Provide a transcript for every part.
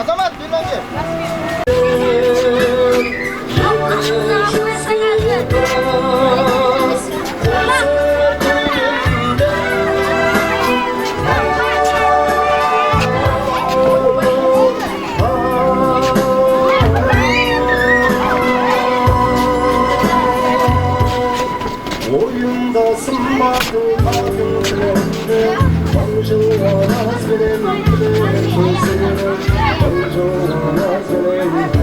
Azamat bir bence. Oyunda sınmadı adın kremde Bonjour azgırım kızım Bonjour azgırım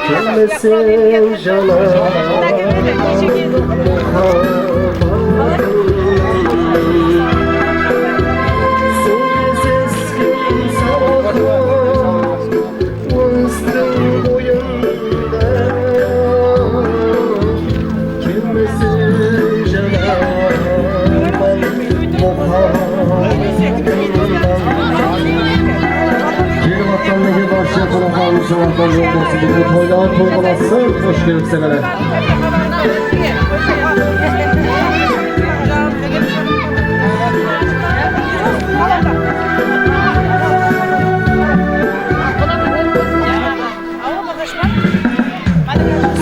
Gelmesin cana Toylar toybalasın, hoş geldin severler.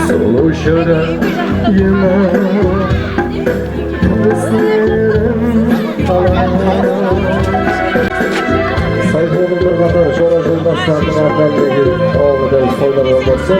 Solu şöyle sayfamın bir kadar şöyle joldaşlarının arkamdaki oğludan soylar olmasın.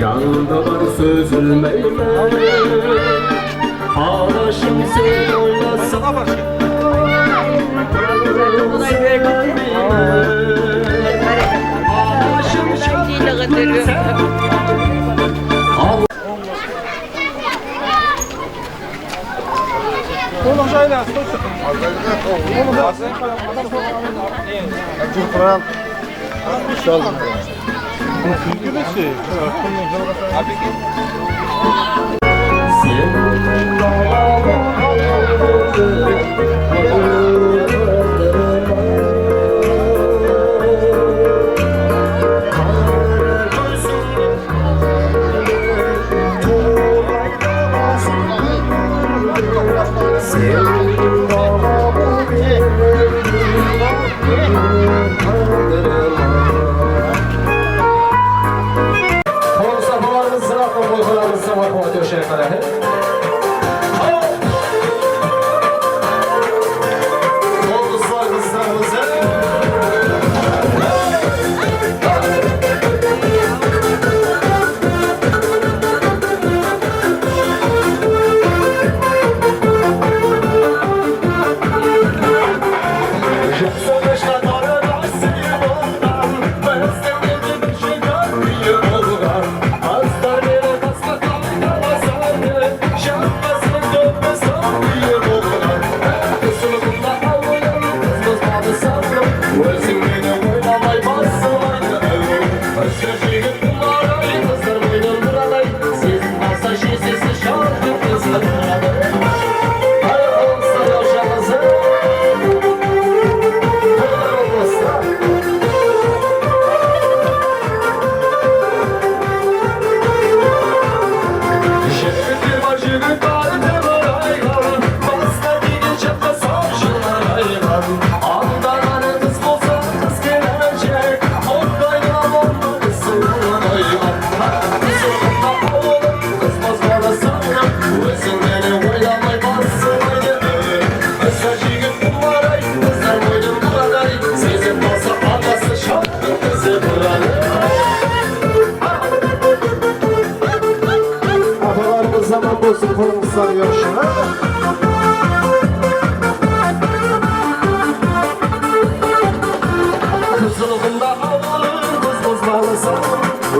Yanında var sözülmeyme Ağlaşım sen oynasam Ağlaşım şarkı sen Kur'an. Çaldım. Zaman olsun konumuzlar yarışına. Kızılığında havalı kız bozmalısın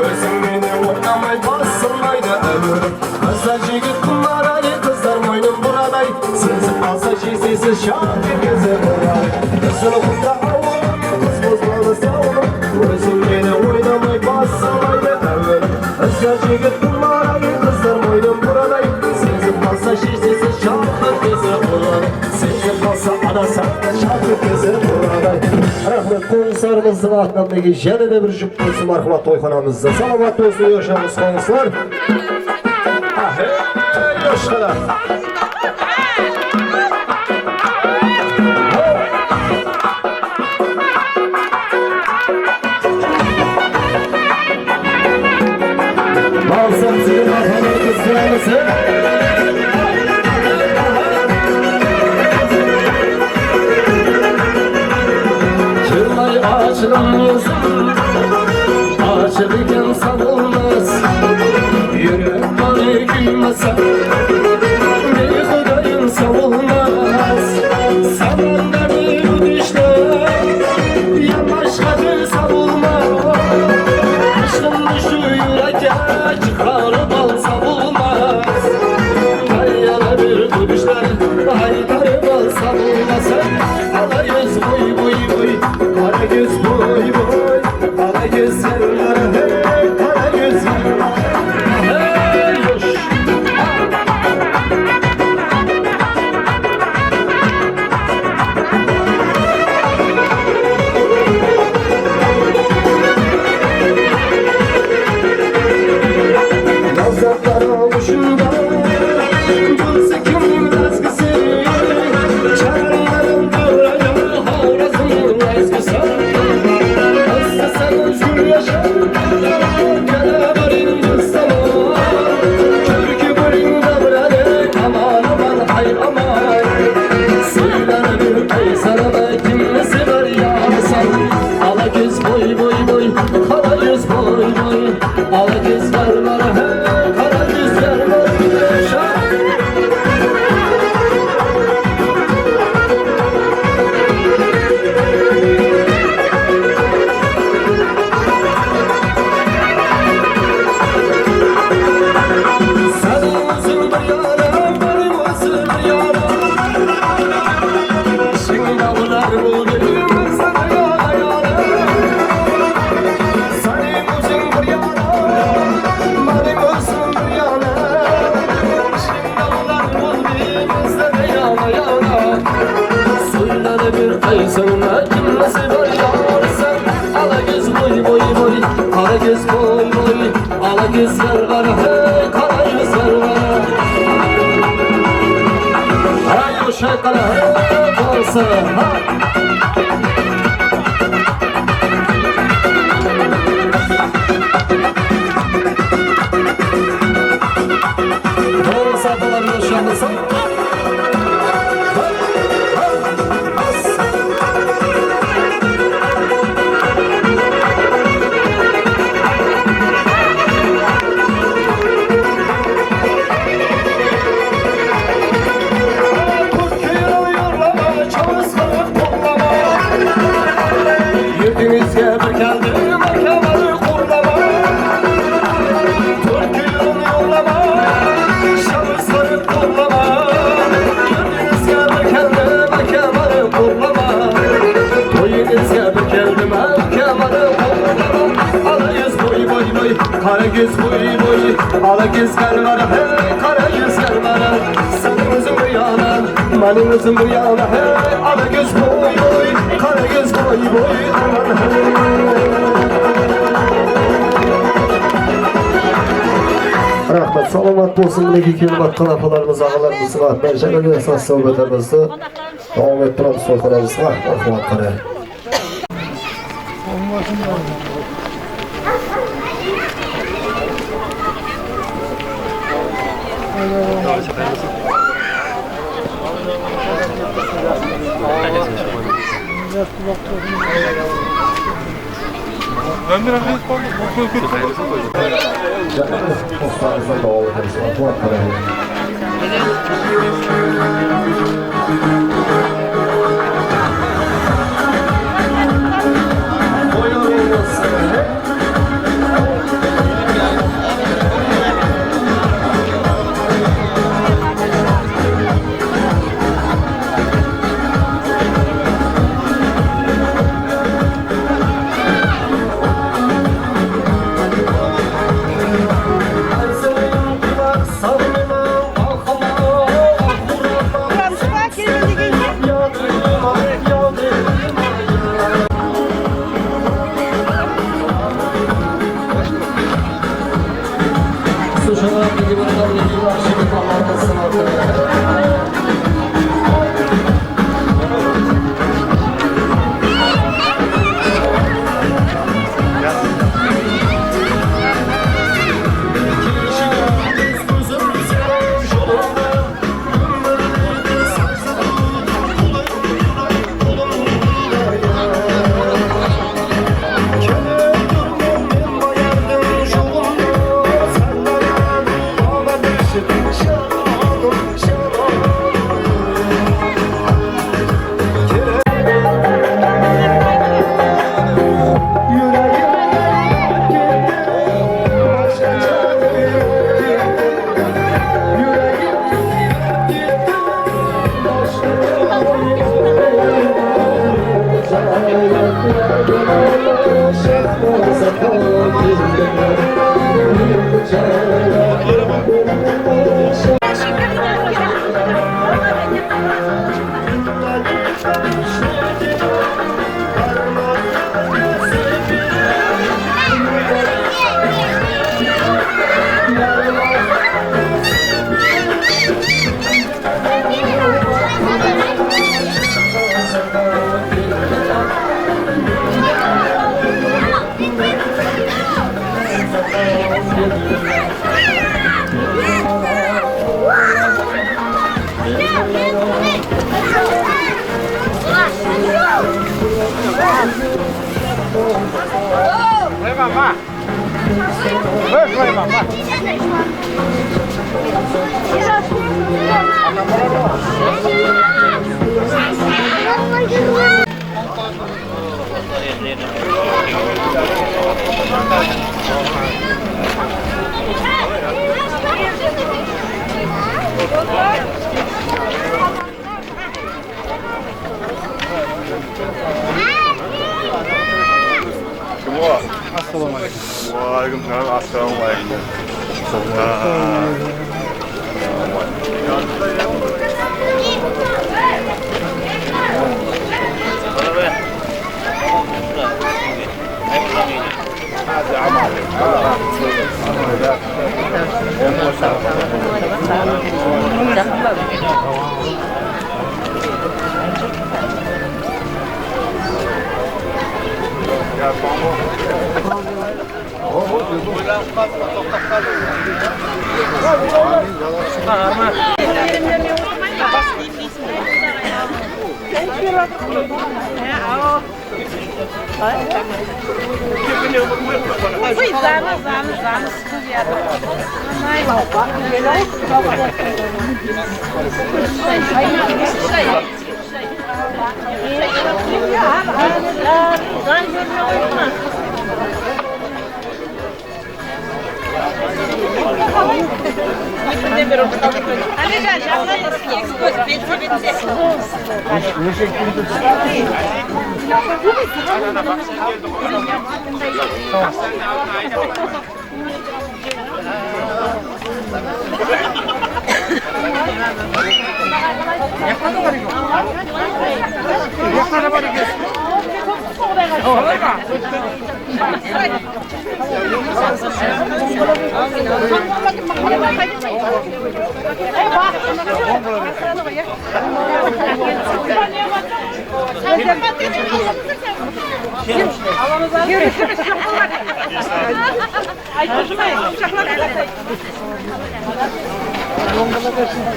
Özün beni oynamay basılmaydı ömür Mesajı git bunlarayı kızlar boynum buraday Sızıp alsa şişsiz şarkı gözü buray Kızılığında havalı kız bozmalısın Özün beni oynamay basılmaydı ömür Mesajı git bunlarayı kızlar boynum buraday Sızıp alsa şişsiz şarkı gözü buray Sızıp alsa ana sana şarkı gözü buraday Rahmet konserimizin ardındaki jene de bir jüp olsun marhamat toyxonamızda. Salamat olsun yaşamız konuslar. Ahey, yaşlara. Balsam sizin marhamat kızlarımızı. Açılan yüzüm açılırken sanılmaz Yürek bana gülmese bir kudayım savulmaz Samanları bu düşler yavaş kadır savulmaz Aşkım düşü yüreğe çıkarıp al savulmaz Kayyaları bu düşler haydarıp al savulmaz Alayız boy boy boy Kara göz boy boy, kara gözler hey, kara gözler hey, yoş. Nazarlar olmuşunda, bulsa kimin razgısı Çağırlarım duracağım, havrazımın razgısı Sen özgür yaşa, gene varın cüzdama Türkü bölün devrede, aman aman hayır aman Sevler bir ay sana da kimisi var ya sen Ala göz boy boy boy, kara göz boy boy Ala göz var var yüzler var, hey kara yüzler var. Hey uşak kara hey olsa olsa dolar uşağımızın. Yüzünüzge bir geldi mahkemeyi kurlama. Türküyüm yollama, şahısları kurlama. Yüzünüzge bir geldi mahkemeyi kurlama. Toyunuzge bir geldi mahkemeyi kurlama. Ala yüz boy boy boy, kara göz boy boy. Ala gözler var hey kara yüzler var. Senin yüzün bu yana, benim yüzüm bu yana hey. Ala göz boy boy, kara göz boy boy. Aman hey. Rahmet, salamat bo'lsin. Buniki kelib qanafalarimiz, ağalarımız var. Ben şöyle esas sohbetimizni davom ettiramiz. Sohbetimiz var. Rahmat qarang. Dostlarımızla davam ederiz. Rahmat qarang. mamá. Ven, mamá. Assalamualaikum. Waalaikumsalam. Assalamualaikum. Hadi amal.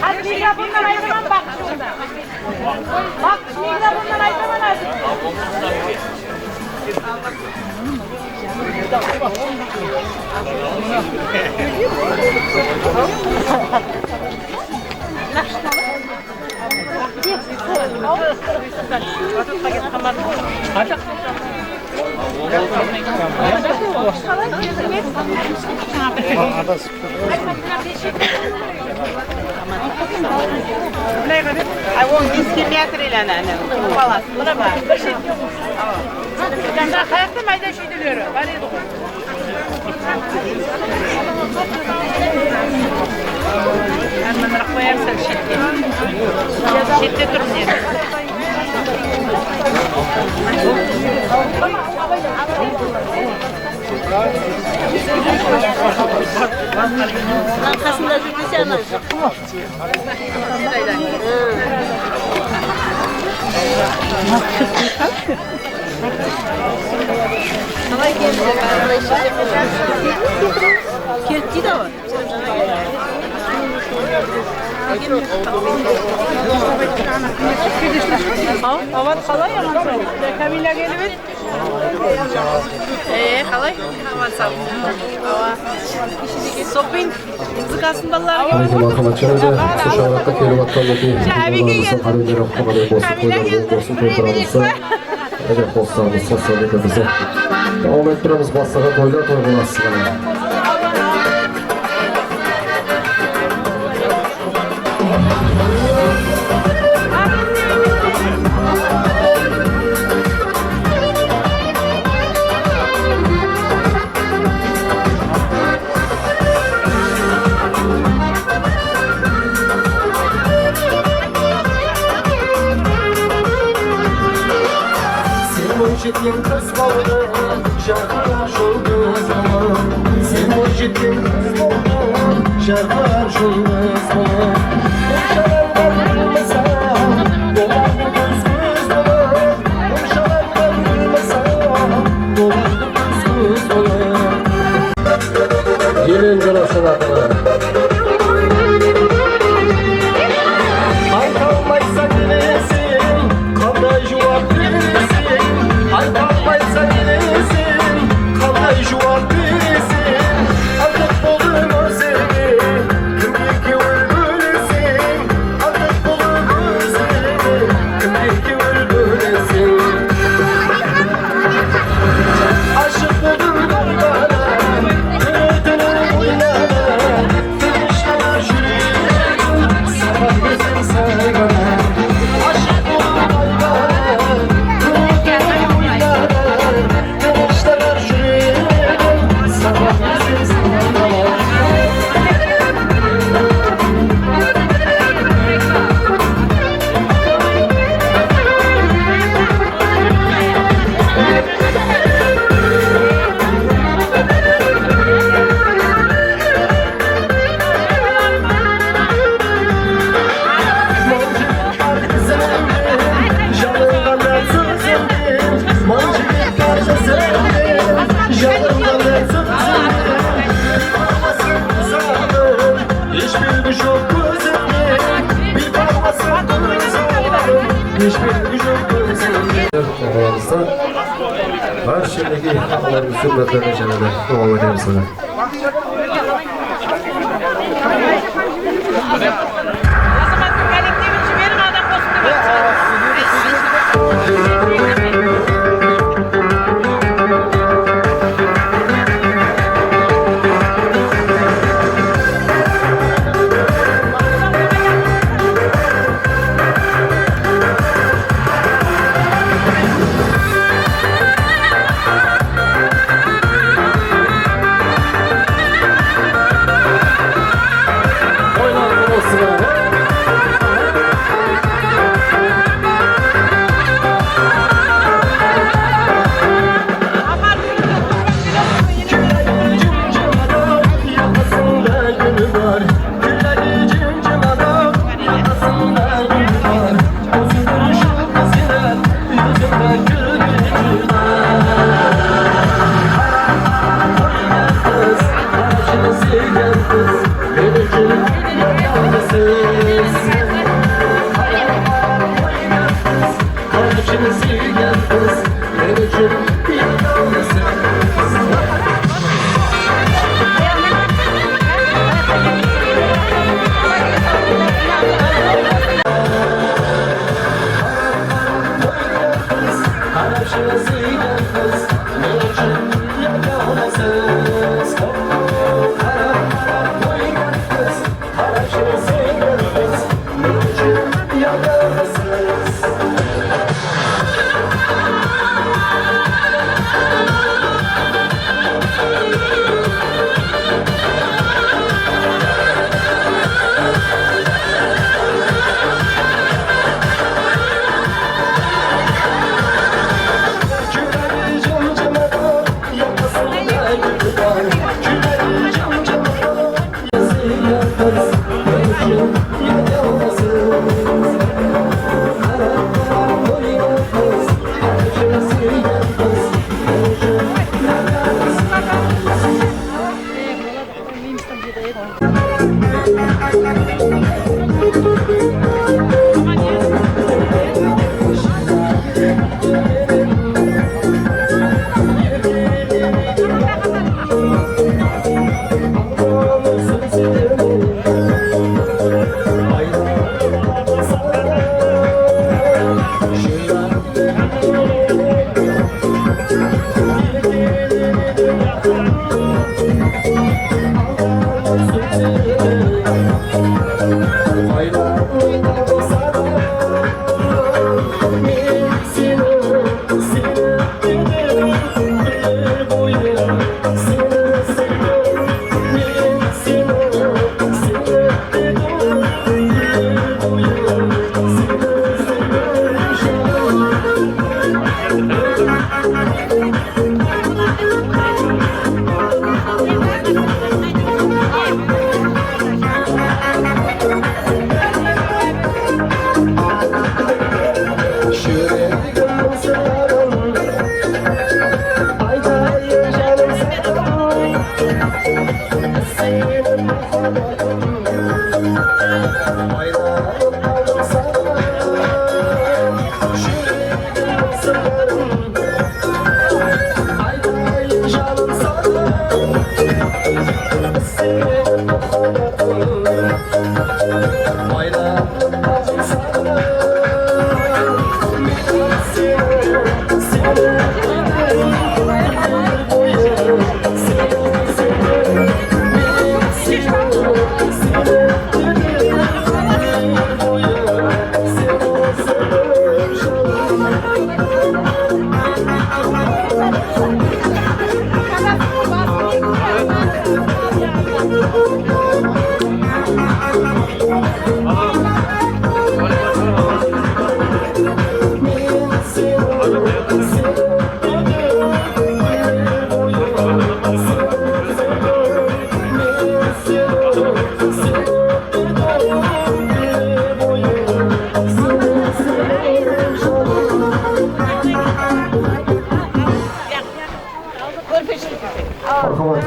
Hadi mikrofondan ayırman bak şurada. Bak mikrofondan ayırman lazım. I won't discriminate anne. Falan. Buna bak. Ben daha kayakta mayda şey diliyorum. Ben bana koyarsan şiddet. Şiddet durum diye. Arkasında zıplayacağım. Kirti de var. Hava kalay ya lan. Kamila gelip. Kalay. Hava sağ. Hava. Shopping. Zıkasın ballar gibi. Marhamatçıları şu şarapta kelime hakkındaki videolarımızın haberleri okumaları olsun, koyularımızın olsun, koyularımızın hedef postlarımız, sosyal medyamızı devam ettiremiz baslara koyular koyulamazsın. Mucittin kız kaldı, şarkılar şuldu zaman. Sen mucittin kız kaldı, şarkılar şuldu zaman. Uşalardan bilmesem, dolardı göz göz dolar. Uşalardan bilmesem, dolardı göz göz dolar. Gelin canasın adına. Ay kalmaysa gidesin, kanday juvat gidesin. Ay kalmaysa gidesin, kanday juvat gidesin. Artık bulur seni, kimlik öldüresin. Artık bulur seni, kimlik öldüresin. Aşık buldum bana, tınır tınır oynana. yok gözümde Bir bakmasın gözüm Hiçbir güç yok gözümde Ağabeyimizde her şeydeki hakların sürmetlerine cenede dua edeyim sana.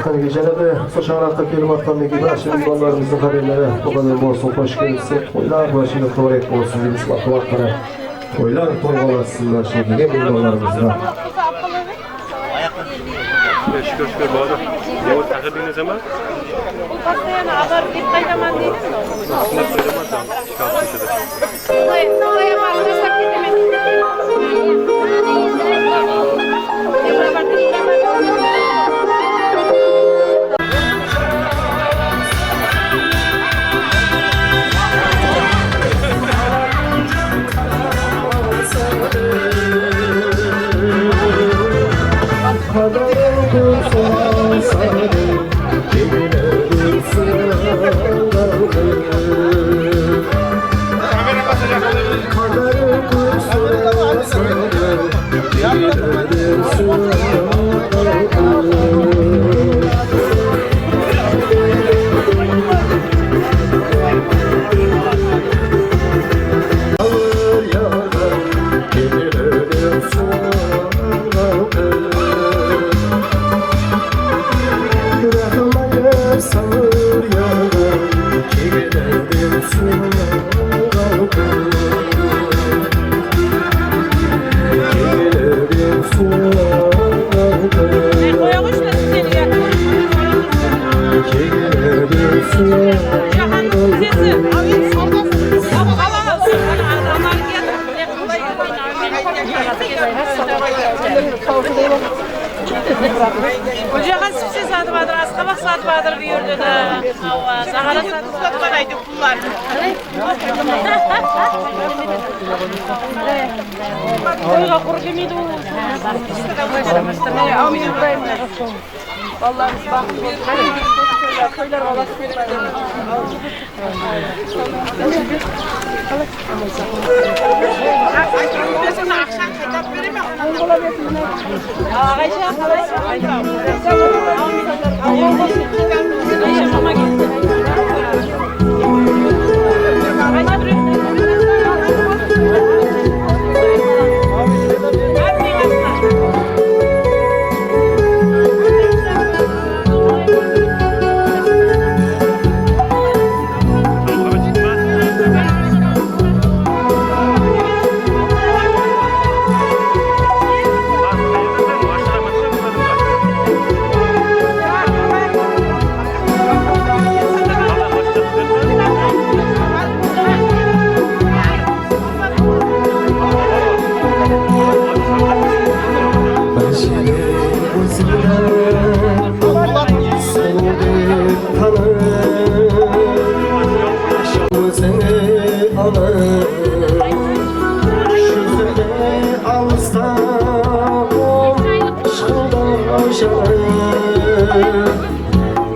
Hani Cenab-ı Soşanak'ta kelimatlarını gibi aşırı uzmanlarımızın haberlere o kadar borsun hoş gelirse oylar başını korek borsun gibi sıvaklı vaklara oylar toygalasınlar şekilde bunlarımızla. Şükür bağlı. Ne o takıldığınız zaman? Bu pastayana agar bir kaydaman değil mi? Aslında söylemez ama çıkartmıştır. Oraya bağlanasak gidemedim. Kocaman sipsi saat vardır, askabak saat vardır bir yerde de. Zahara saat varaydı kullar. Koyga kuru kemiydi o. Amin buradayım. Vallahi biz bakmıyoruz. Köyler olası akşam kitap veremem.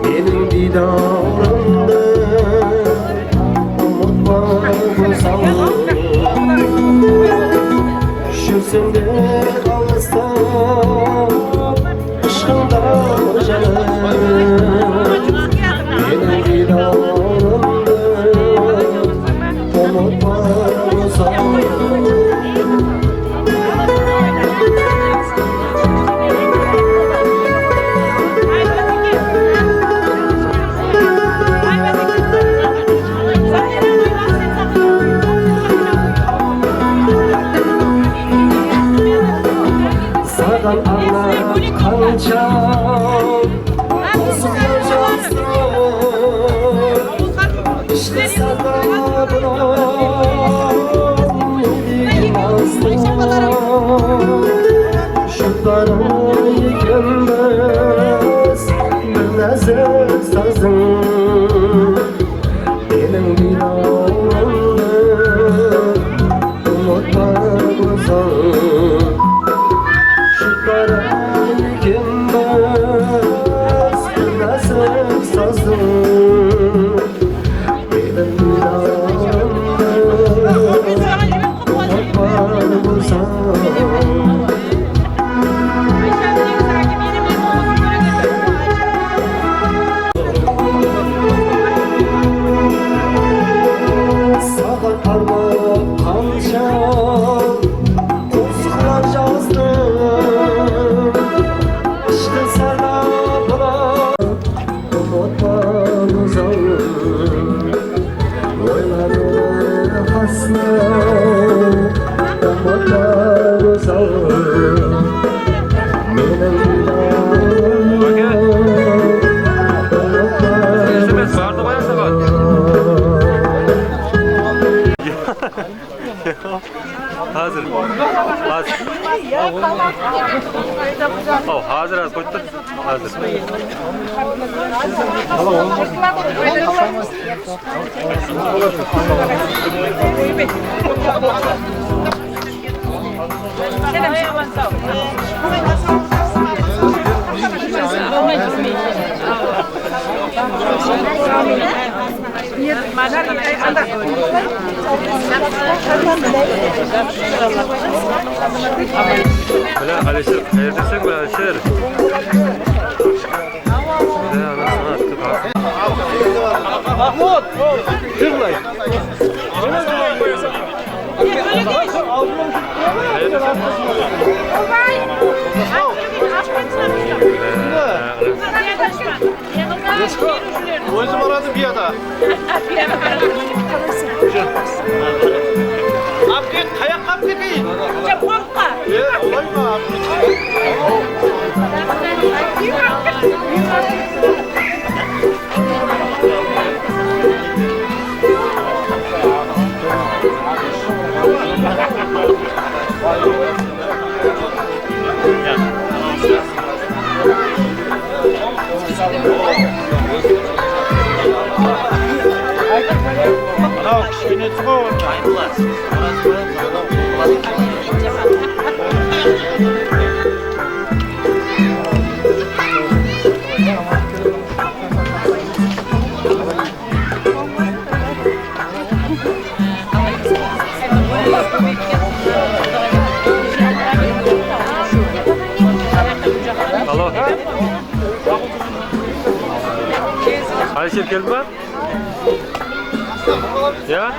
Benim didağımda unutma bu zaman. Şu sende kalırsa aşkımda canım. Benim didağımda unutma bu zaman. İşte sana şutları gömez bilmezler sazım benim binamda unutma uzağım şutları gömez bilmezler sazım benim binamda unutma uzağım. hazır. Hazır. Oh, hazır az koydu. Hazır. Böyle Alişir, hayırlısı mı Alişir? Ne anasını attık ha? Mahmut! Tıklayın! Özüm aradım bir ada. Abi kayak kaptı değil. Korkma. Olay mı abi? Alo. Alişir geldi mi? Ya?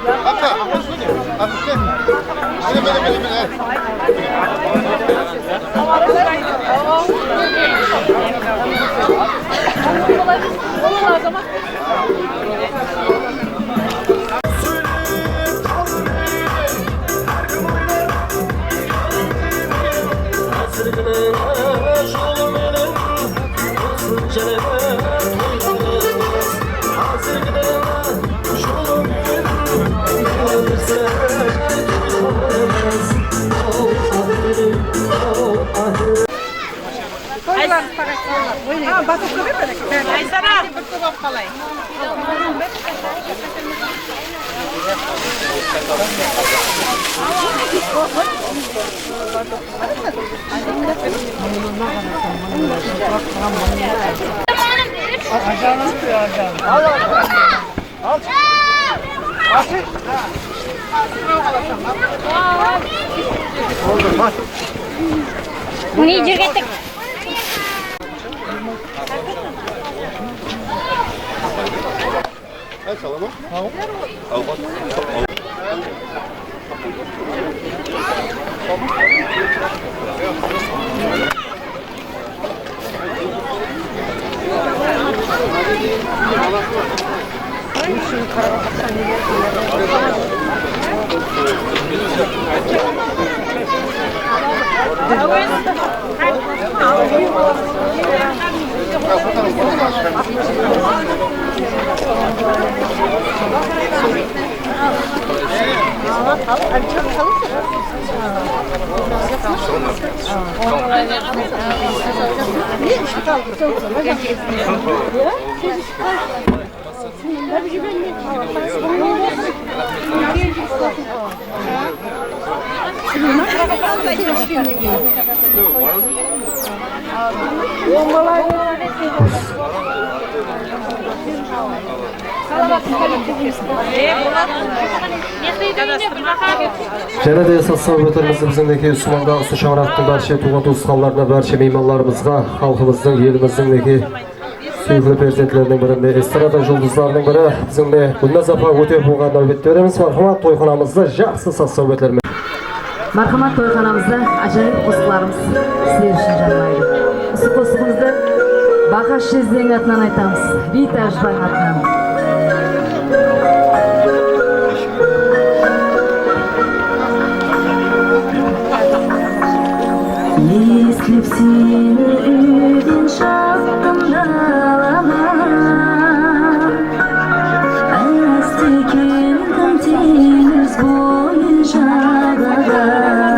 Bunu yiyecek. Және де сассау өтірімізді біздіңдегі Үсманда ұсы шаңырақтың барша туған туысқандарына, барша мейманларымызға, халқымыздың, еліміздіңдегі сүйікті перзентлерінің бірінде, эстрада жұлдыздарының бірі біздіңде Гүлназ апа өте болған нәубетті береміз. Мархамат тойханамызды жақсы сассау өтілермен. Мархамат тойханамызда ажайып қосқыларымыз сіздер үшін жарнайды. Осы қосқымызды Бақаш Жезденің атынан айтамыз, Бейт Ажбайдың атынан. Естіліп сені үйден шықтым далаға, әсте келдім теңіз бойы жағаға.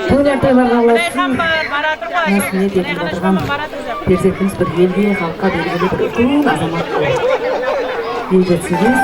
To'ylar Reyhan var, Baradır var. nasibiyet etib o'tirgan perspektivimiz bir yelga xalqqa belgili bir ulug' azamat yigitsiniz.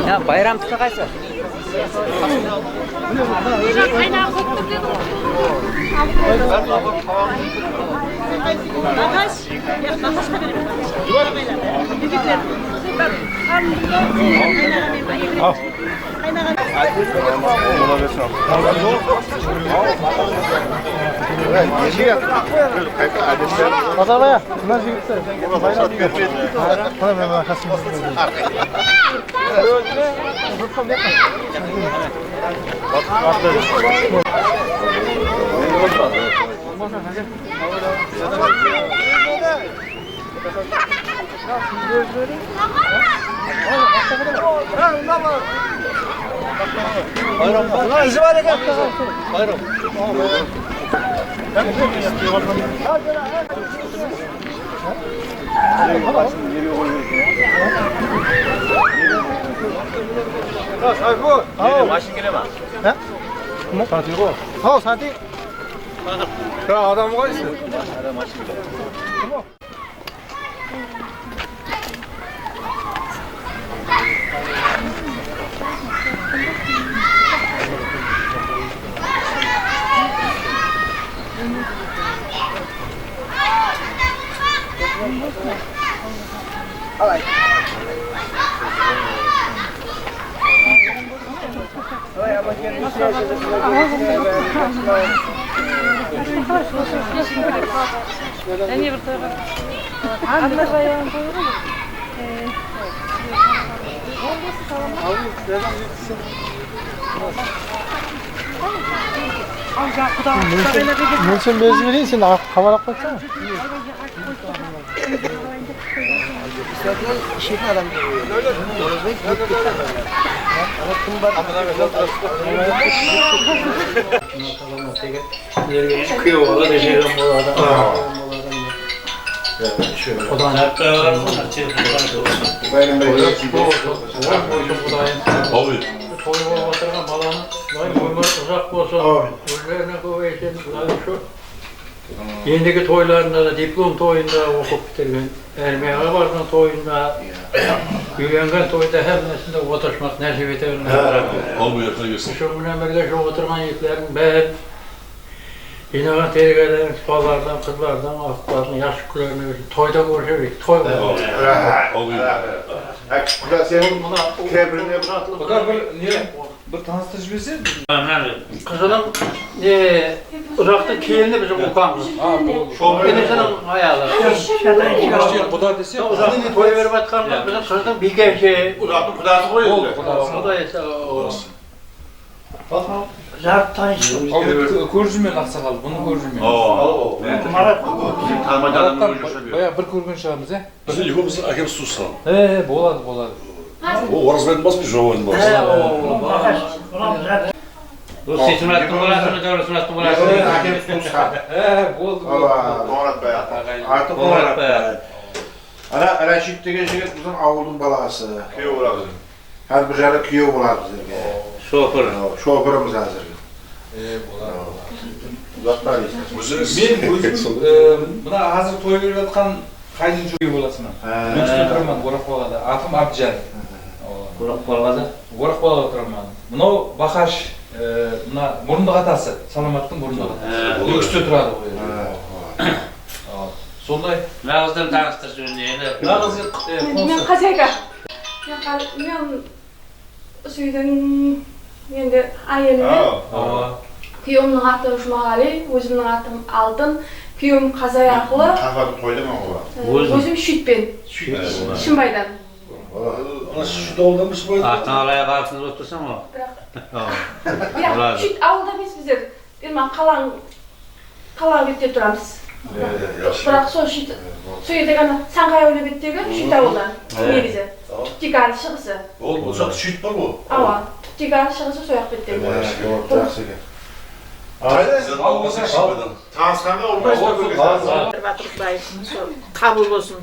Ya bayram tuta qaysi? Pazarlaya. Bunlar jigitler. Bayram diyor. Bana ben kasım. Bayram. Bunlar izi var ya. Bayram. Sayfu. Maşin gireme. He? Satıyor o. Ha, satıyor. Ya adam koysun. Sen bezmi değilsin, havarak baksana. Yendeki toylarında da diplom toyunda okup bitirgen, ermeğe vardan toyunda, üyengen toyda hemesinde oturmak nasip edelim. Şu münemerge şu oturman yüklerin ben İnagan tergelerin, ballardan, kızlardan, aklardan, yaş külerini toyda görüşürük, toy var. Bu da senin kebrine bırakılır. Bu da bir tanıştırıcı bilsin. Kızının Irak'ta kiyelini bizim okamız. Denizinin hayali. Bu da dese. Irak'ta toy verip atkanlar bizim kızının bir gençi. Irak'ın kudası koyuyor. O da ise o. Zart tanıştım. Көржүмен аксакал, буну көржүмен. Bizim tanımacanın görüşü. Baya bir көргөн чыгабыз, э? Biz yuvamızı akım sussan. Болады, болады. O orası basmış jovun var. O seçimlerin bulasını, devletlerin bulasını. Akım sussan. Болду. Murat Bey. Artık Murat Bey. Raşit degen jigit bizden avulun balası. Köyü uğra bizim. Her bir jara kuyov bolar bizlerge. Şoför. Şoförümüz hazır. Uzaklar Мен өзүм мына азыр той берип аткан кайдын жою боласымын. Мен үстүн турман Оракбалада. Атым Абджан. Оракбалада. Оракбалада турман. Мынау Бахаш, мына мурындык атасы, Саламаттын мурындык атасы. Үстү турады го. Сондай. Нағыздан таныстыршы өнені. Нағыз Men Qazayga. Men suydan endi ayelim. Kuyovumның аты Жұмағали, өзімнің атым Алтын. Kuyovum Qazay арқылы. Kafanı koydum ama. Өзім Шүйтпен. Шымбайдан. Ona şu doldurmuş böyle. Артын алая қалсыңыз отырсың о? Бірақ Шүйт ауылда емес біздер. Қалаң бетте тұрамыз. Бірақ сол Шүйт, сол жерде ғана Саңғай ауылы беттегі Шүйт ауылда. Негізі. Түптекар шығысы. O zaten şüt var bu. Ава, түптекар шығысы сояқ беттегі. Tanışkanda olmaz mı? Kabul olsun.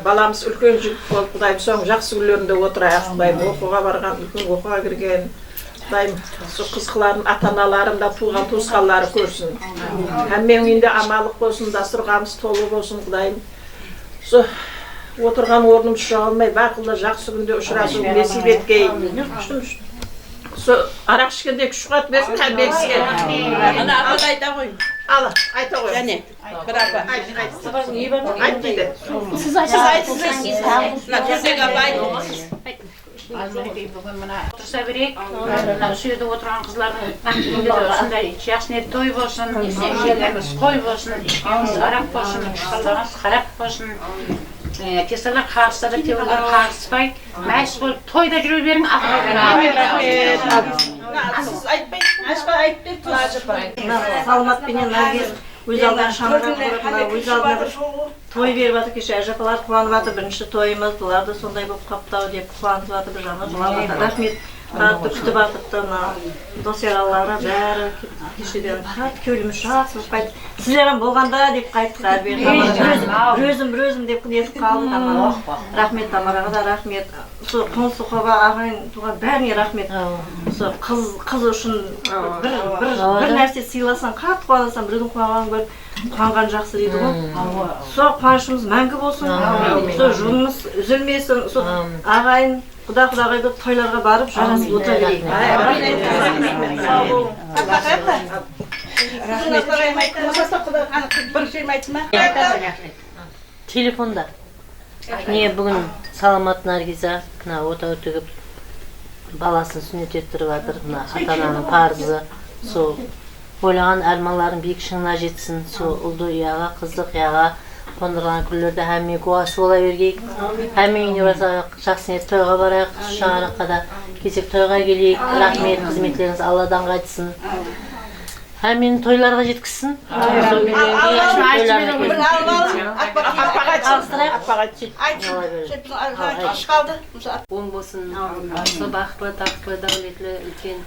Balamız үлкен жүк болып, Құдайым соң жақсы күндерінде отырайық, Құдайым оқуға барған, үлкен оқуға кірген, Құдайым сол қызқыларын, ата-аналарын да туған туысқанлары көрсін. Әмменің үйінде амандық болсын, дастарханымыз толы болсын, Құдайым. Сол отырған орнымыз жоғалмай, бақылда жақсы күнде ұшырасу несіп еткейін. Сол арақ ішкенде күш қуат берсін, тәрбиесіне. Ана апа айта қойын. Ал, айта қойын. Және, бір апа. Айт дейді. Siz aytsınız. Türдегі апа Отырса берейік, сүйеді отырған қыздардың ақтығында да осындай жақсы ниет той болсын, жерлеріміз қой болсын, ішкеніміз арақ болсын, шыққаларымыз қарап болсын, кесалар қағыстады, теуілер қағыспай, мәйіс болып тойда жүре берің, Сіз айтпайсыз, айтпайсыз, саламатпенен Наргиз өз алдына шаңырақ көріп, өз алдына бір той беріп жатыр, кеше әжапалар қуанып жатыр, бірінші тойымыз, бұлар да сондай болып қаптау деп қуанып жатыр, бір жағынан жылап жатыр. Рахмет, қатты күтіп жатыпты, дос-яралары бәрі кешеден қатты көйліміз жақсы қайтты. Сіздерім болғанда деп қайттық әрбері. Бір өзім деп нетіп қалды. Рахмет Тамараға да рахмет. Қоңсұқова ағайын туған бәріне рахмет. Қыз үшін бір нәрсе сыйласаң, қатты қуанасаң, біреудің қуанғанын көріп, қуанған жақсы дейді ғой. Сол қуанышымыз мәңгі болсын, сол жолымыз үзілмесін, сол ағайын Құда-құдағайды тойларға барып, жарасып отыра берейік. Телефонда. Не бүгін саламат Наргиза, ота өтігіп, баласын сүннет еттіріп жатыр, ата-ананың парызы, сол ойлаған арманларын биік шыңына жетсін, сол ұлды ұяға, қызды қияға қондырған күндерде әмме қуасы бола бергейік. Әмме үйіне барсақ, жақсы ниет тойға барайық, шаңыраққа да кезек тойға келейік. Рахмет, қызметтеріңіз Алладан қайтсын. Әммені тойларға жеткізсін. Оң болсын, сол бақытлы, тақпы, дәулетлі, үлкен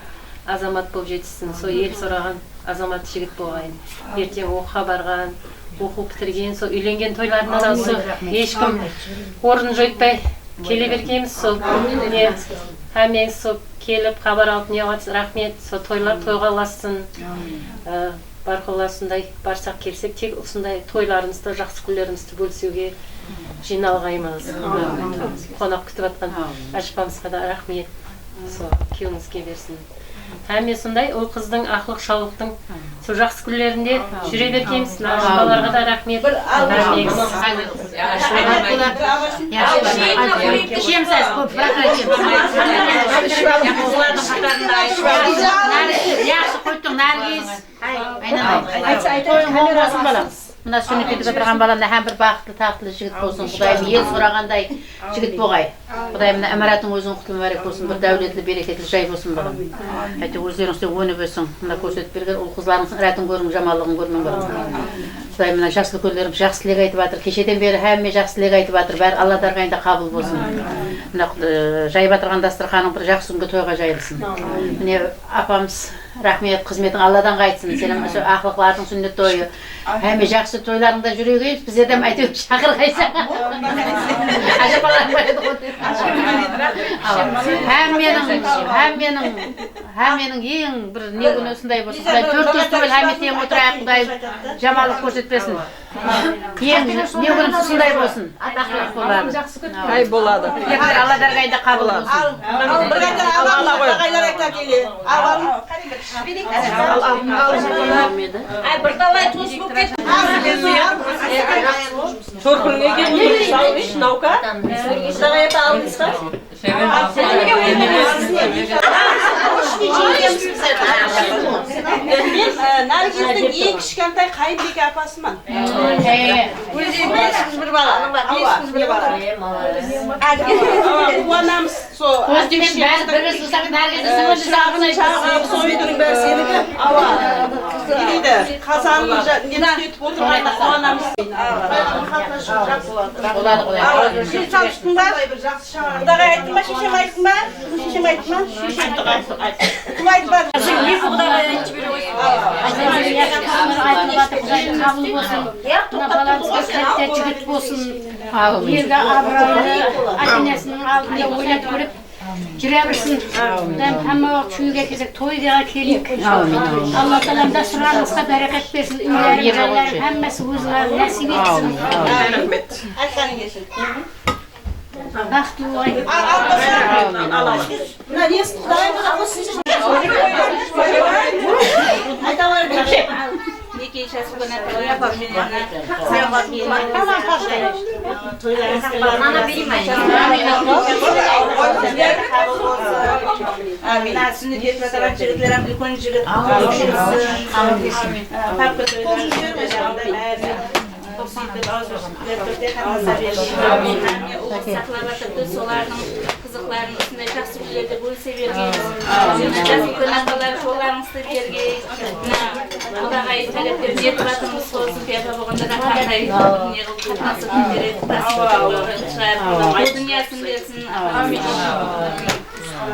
азамат болып жетсін. Сол ел сұраған азамат жігіт болғайын. Ертең оқуға барған, оқу бітірген, сол үйленген тойларына да сол ешкім орын жойтпай келе бергенбіз. Сол әммен сол келіп хабар алып неғат рахмет, сол тойлар тойға ұласын, барқоласындай барсақ келсек, тек осындай тойларымызды, жақсы күндерімізді бөлісуге жиналғаймыз. Қонақ күтіп атқан әжіпамызға да рахмет, сол күйеуіңізге берсін. Әмме сондай, ол қыздың ақылық шаулықтың сол жақсы күндерінде жүре бергенбіз. Балаларға да рахмет. Мына сүннет етіп отырған баламда һәм бір бақытты, тақтылы жігіт болсын. Құдайым ел сұрағандай жігіт болғай. Құдайым әміратың өзің құтылы бәрек болсын, бір дәулетлі, берекетлі жай болсын балам. Әйтті өздеріңізде өніп өсің. Мына көрсетіп берген ол қызларыңыздың рәтін көрің, жамалығын көрмең балам. Құдайым мына жақсы көйлеріміз жақсы тілек айтып жатыр. Кешеден бері әмме жақсы тілек айтып жатыр. Бәрі Алла дарғайында қабыл болсын. Мына жайып отырған дастарханың бір жақсы күнге тойға жайылсын. Міне апамыз рахмет, қызметің Алладан қайтсын. Сенің ақылықлардың сүннет тойы. Әмме жақсы тойларыңда жүрегейіз, бізде де әйтеу шақырғайсың. Ажапаларың байды ғой. Әмменің ең бір не күні осындай болсын. Төрт той әмметен отырайық, Құдай жамалық көрсетпесін. Ең не күнім осындай болсын. Ай болады. Алла дарғайында қабыл болсын. Бір қайтар Алла қайлар айта келе. Бірталай туыс болып кетті. Төркінге келмей, сауыш, наука. Сағайып алдыңызға? Мен Наргиздің ең кішкентай қайынбеке апасымын. Өзі бесіміз бір бала. Қуанамыз. Көздімен бәрі бірі сұсақ Наргиздің сойдың бәрі сенікі. Қазанның нетіп отырғанда қуанамыз. Сен çalıştın ба? Құдағай айттың ба, шешем айттың ба? Шешем айттың ба? Айтып бар. Екі құдаға айтып бере қойсын. Қабыл болсын. Мына баламызға сәтте жігіт болсын. Елді абыройлы ата-анасының алдында ойлап көріп жүре берсін. Hamma vaqt shunga kelsak, to'yga keling. Alloh taolo dasturlarimizga barakat bersin. Uylar, joylar hammasi o'zlari nasib etsin. Rahmet. Aytganingiz. Baxtli oy. Buna nesi kızıklarının üstünde жақсы үйлерді бөлісе бергейміз. Жақсы күнақалар жолдарыңызды бергей. Құдағай талептерін жетіп жатырмыз болсын. Пияда болғанда қандай қатынасы күндереді. Дүниясын берсін.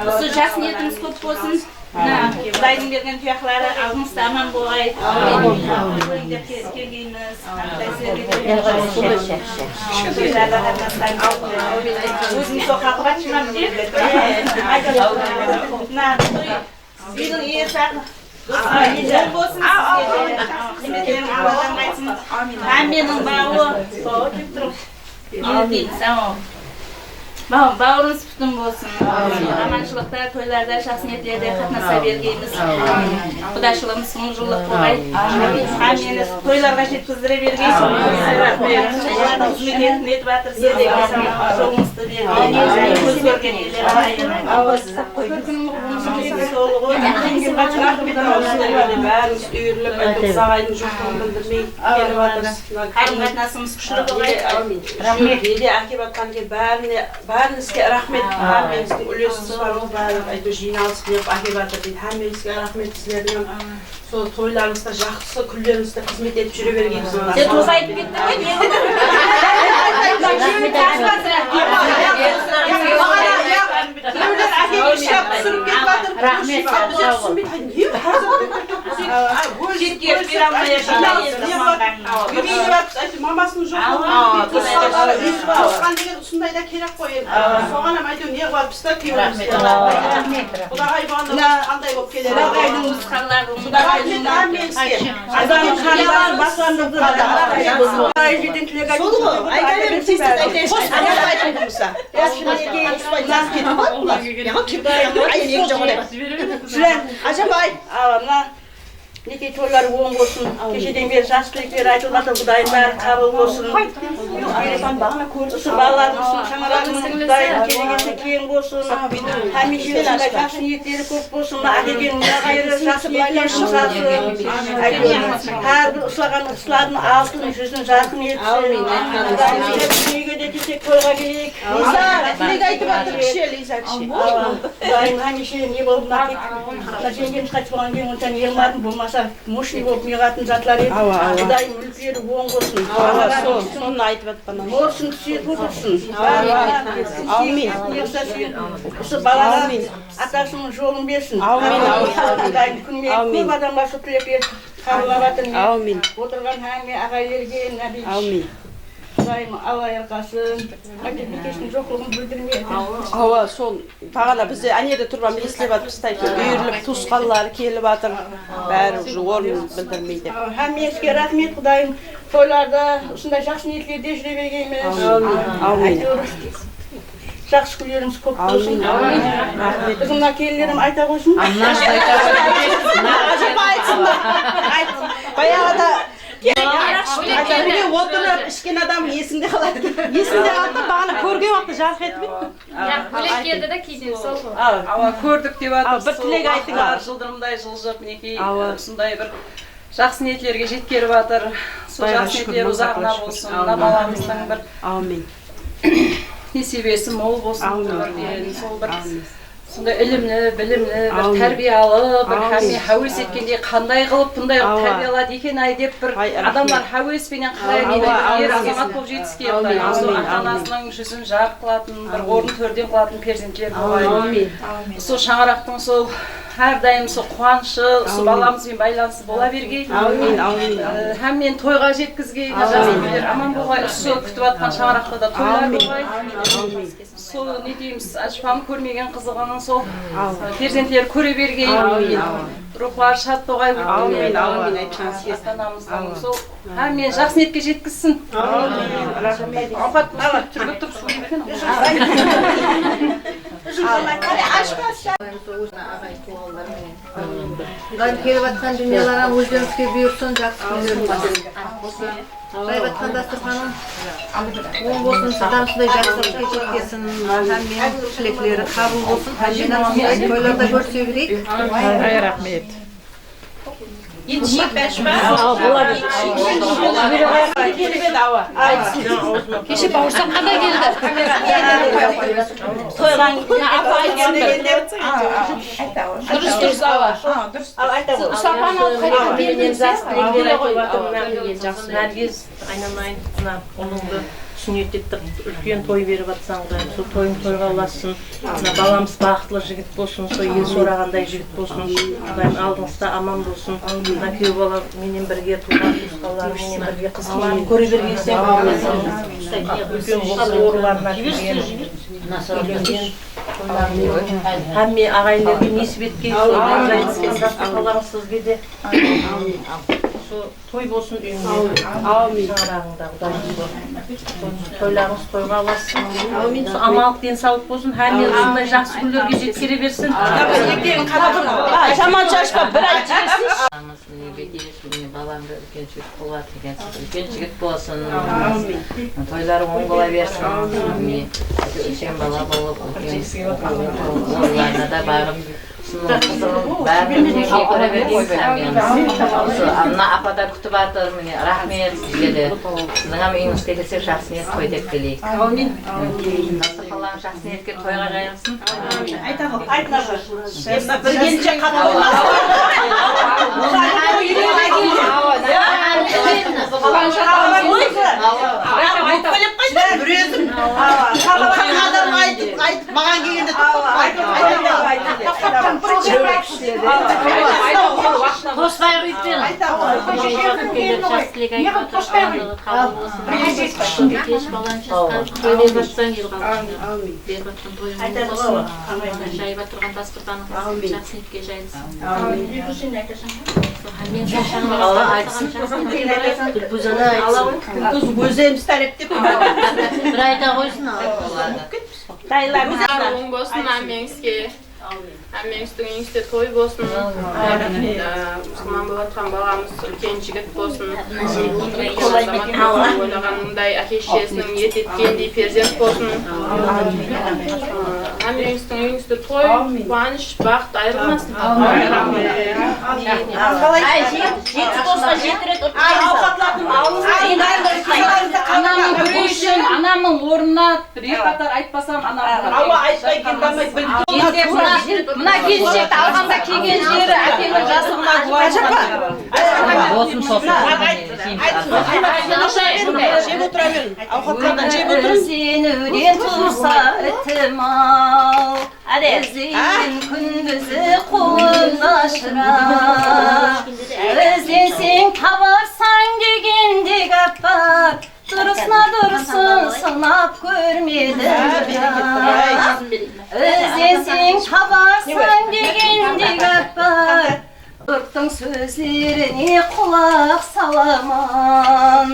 Осы жас ниетіміз көп болсын. Құдайдың берген тұяқлары алдымызда аман болғай. Деп келгейміз. Өзің соқа қатшымам деп. Үйдің иесі жол болсын сізге. Алладан қайтсын. Әмменің бауы. Бауырыңыз бүтін болсын. Аманшылықта, тойларда, жақсы ниеттерде қатынаса бергейміз. Құдашылығымыз 10 жылдық болғай. Әммені тойларға жеткіздіре бергейсің. Қызмет етіп жатыр, сіздегі жолыңызды бергей. Көз көрген елдер айын. Бәріміз үйіріліп, сағайдың жоқтығын білдірмей келіп жатырыз. Қарым-қатынасымыз күшті болғай. Рахмет. Әкеп атқан бәріңізге рахмет. Бәріңіздің үлесіңіз бар, ол бәрі жиналыс беріп әкеп жатыр дейді. Әмеңізге рахмет сіздердің. Сол тойларыңызда жақсы күндеріңізде қызмет етіп жүре бергейміз. Сен тоса айтып кеттің ғой, не болды? Рахмет. Мамасының жоқ болған деген ұсындай да керек қой. Соған әйтеуір не қылып пісті күйеуімізге. Құдағай бағында қандай болып келеді. Құдағайдың нұсқаларын, Рахмет әмеңізге. Адамның қандарын басқандырды. Айжеден тілек айтып. Сол ғой, айта беріп сіз айтайыз. Аяқ айтып тұрмыса. Ажабай. Неке тойлар оң болсын. Кешеден бері жас тілектер айтылып жатыр. Құдайым бәрі қабыл болсын. Осы балаларымыздың шаңырағының құдайым келегесі кең болсын. Хәмеше осындай жақсы ниеттері көп болсын. Әкелген қайыры жақсы ниеттері жұмсасын. Әрбір ұсылаған ұсылардың алтын жүзін жарқын етсін. Дүниеге де тезек тойға келейік. Лиза, тілек айтып жатыр кіші, Лиза кіші. Құдайым хәмеше не болып нақип. Жеңгеміз қайтып болған кейін онша елмадым болмаса мощный болып неғатын жатылар еді. Құдайым үлкері оң болсын. Соны айтып жатқан. Орсын түсет отырсын. Аумин. Осы балаға атасының жолын берсін. Құдайым күнме көп адамға сол тілек қабылдап жатыр. Отырған әңгіме ағайлерге нәби. Құдайым Алла ярқасын. Бекесінің жоқлығын білдірмейді. Ауа, сол бағана бізде әнеде тұрбам естіліп жатыр, үйіріліп туысқанлары келіп жатыр. Бәрі орнын білдірмейді. Әмеңізге рахмет Құдайым. Тойларда осындай жақсы ниеттерде жүре бергейміз. Жақсы күйлеріңіз көп болсын. Біздің мына келіндерім айта қойсын. Ажапа айтсындар. Баяғыда отырып ішкен адам есіңде қалады. Есіңде қалды, бағана көрген уақытта жарқ етіп еді. Бөлек келді де кейден сол ғой. Көрдік деп жатыр. Bir тілек айтыңдар. Жылдырымдай жылжып, мінекей осындай бір жақсы ниеттерге жеткеріп жатыр. Сол жақсы ниеттер ұзағына болсын. Мына баламыздың бір несібесі мол болсын. Сол бір сондай ілімлі, білімлі, бір тәрбиялы, бір кәдімгі хәуес еткендей қандай қылып бұндай қылып тәрбиялады екен ай деп бір адамдар хәуеспенен қарай ер азамат болып жетіскен сол ата-анасының жүзін жарық қылатын, бір орын төрден қылатын перзенттер болайын. Сол шаңырақтың сол әрдайым сол қуанышы, сол баламызбен байланысы бола бергей. Һәм мен тойға жеткізгей, аман болғай, сол күтіп атқан шаңырақта да тойлар болғай. Сол не дейміз, ажпаны көрмеген қызығының сол перзенттер көре бергей. Рухлар шат болғай. Астанамыздың сол һәм мен жақсы ниетке жеткізсін. Ауқат түргіп тұрып сөйлей берген. Келіп атқан дүниеларға өздеріңізге бұйырсын, жақсы күндерін жайып атқан дастарханым оң болсын, сізден жақсылыққа жеткесін, һәм мен тілектері қабыл болсын, тойларда көрсе берейік. Рахмет. Кеше бауырсақ қандай келді? Дұрыс ауа. Сапан алып қайтып келдіңіз. Нәргиз айналайын, оныңды сүннет еттіп үлкен той беріп атсаң да, сол тойың тойға ұлассын. Баламыз бақытлы жігіт болсын, сол ел сорағандай жігіт болсын. Құдайым алдыңызда аман болсын. Күйеу бала менен бірге туған туысқанлары менен бірге қызқаларын көре бергенсен. Үлкен болсын орыларына келген. Һәм мен ағайындарға несіп еткен, жайылыскен дастархандарыңыз сізге де. Той болсын үйіңде. Шаңырағыңда тойларыңыз тойға аласың. Амалық денсаулық болсын, һәм мен осындай жақсы күндерге жеткере берсін. Жаман шашпа, бір ай жүресің. Баламды үлкен жігіт болады екенсіз, үлкен жігіт болсын. Тойларың оң бола берсін. Үлкен бала болып, үлкен оларына да бағып бәрін көре берген. Ана апада күтіп атыр, рахмет сізге де. Сіздің үйіңіз келесе жақсы ниет той деп келейік. Дастарханларың жақсы ниетке тойға жайылсын. Айтыңызшы. Біргенше қатып болмасын. Маған келгенде Қоспай қүйттен. Кеш балан шасқан, көйлеп атсан ел қалған. Беріп атқан тойың болсын. Жайып атырған дастарханың жақсы ниетке жайылсын. Мен шашаңға айтсын. Күлбузаны айтсын. Күлбуз өземіз тәріптеп. Bir ayda qoysun Dayılarımız оң болсын, әмеңізге. Әмеңіздің үйіңізде той болсын. Мұсылман болып атқан баламыз үлкен жігіт болсын. Ойлағанымдай әке-шешесінің ниет еткендей перзент болсын. Әмеңіздің үйіңізде той, қуаныш, бақыт айырылмасын. жеті болса жетірек Анамның күрі үшін, анамның орнына бір қатар айтпасам, анамның айтпай келдамай мына келіншекті алғанда келген жері әкенің жасығына Өзенуден тұрса үтім ал, өзен күндізі қолын ашыра. Өзесең табарсаң дегендек аппақ, дұрысына дұрысын сынап көрмедім. Өзесең табарсаң дегендек аппақ, жұрттың сөздеріне құлақ саламан.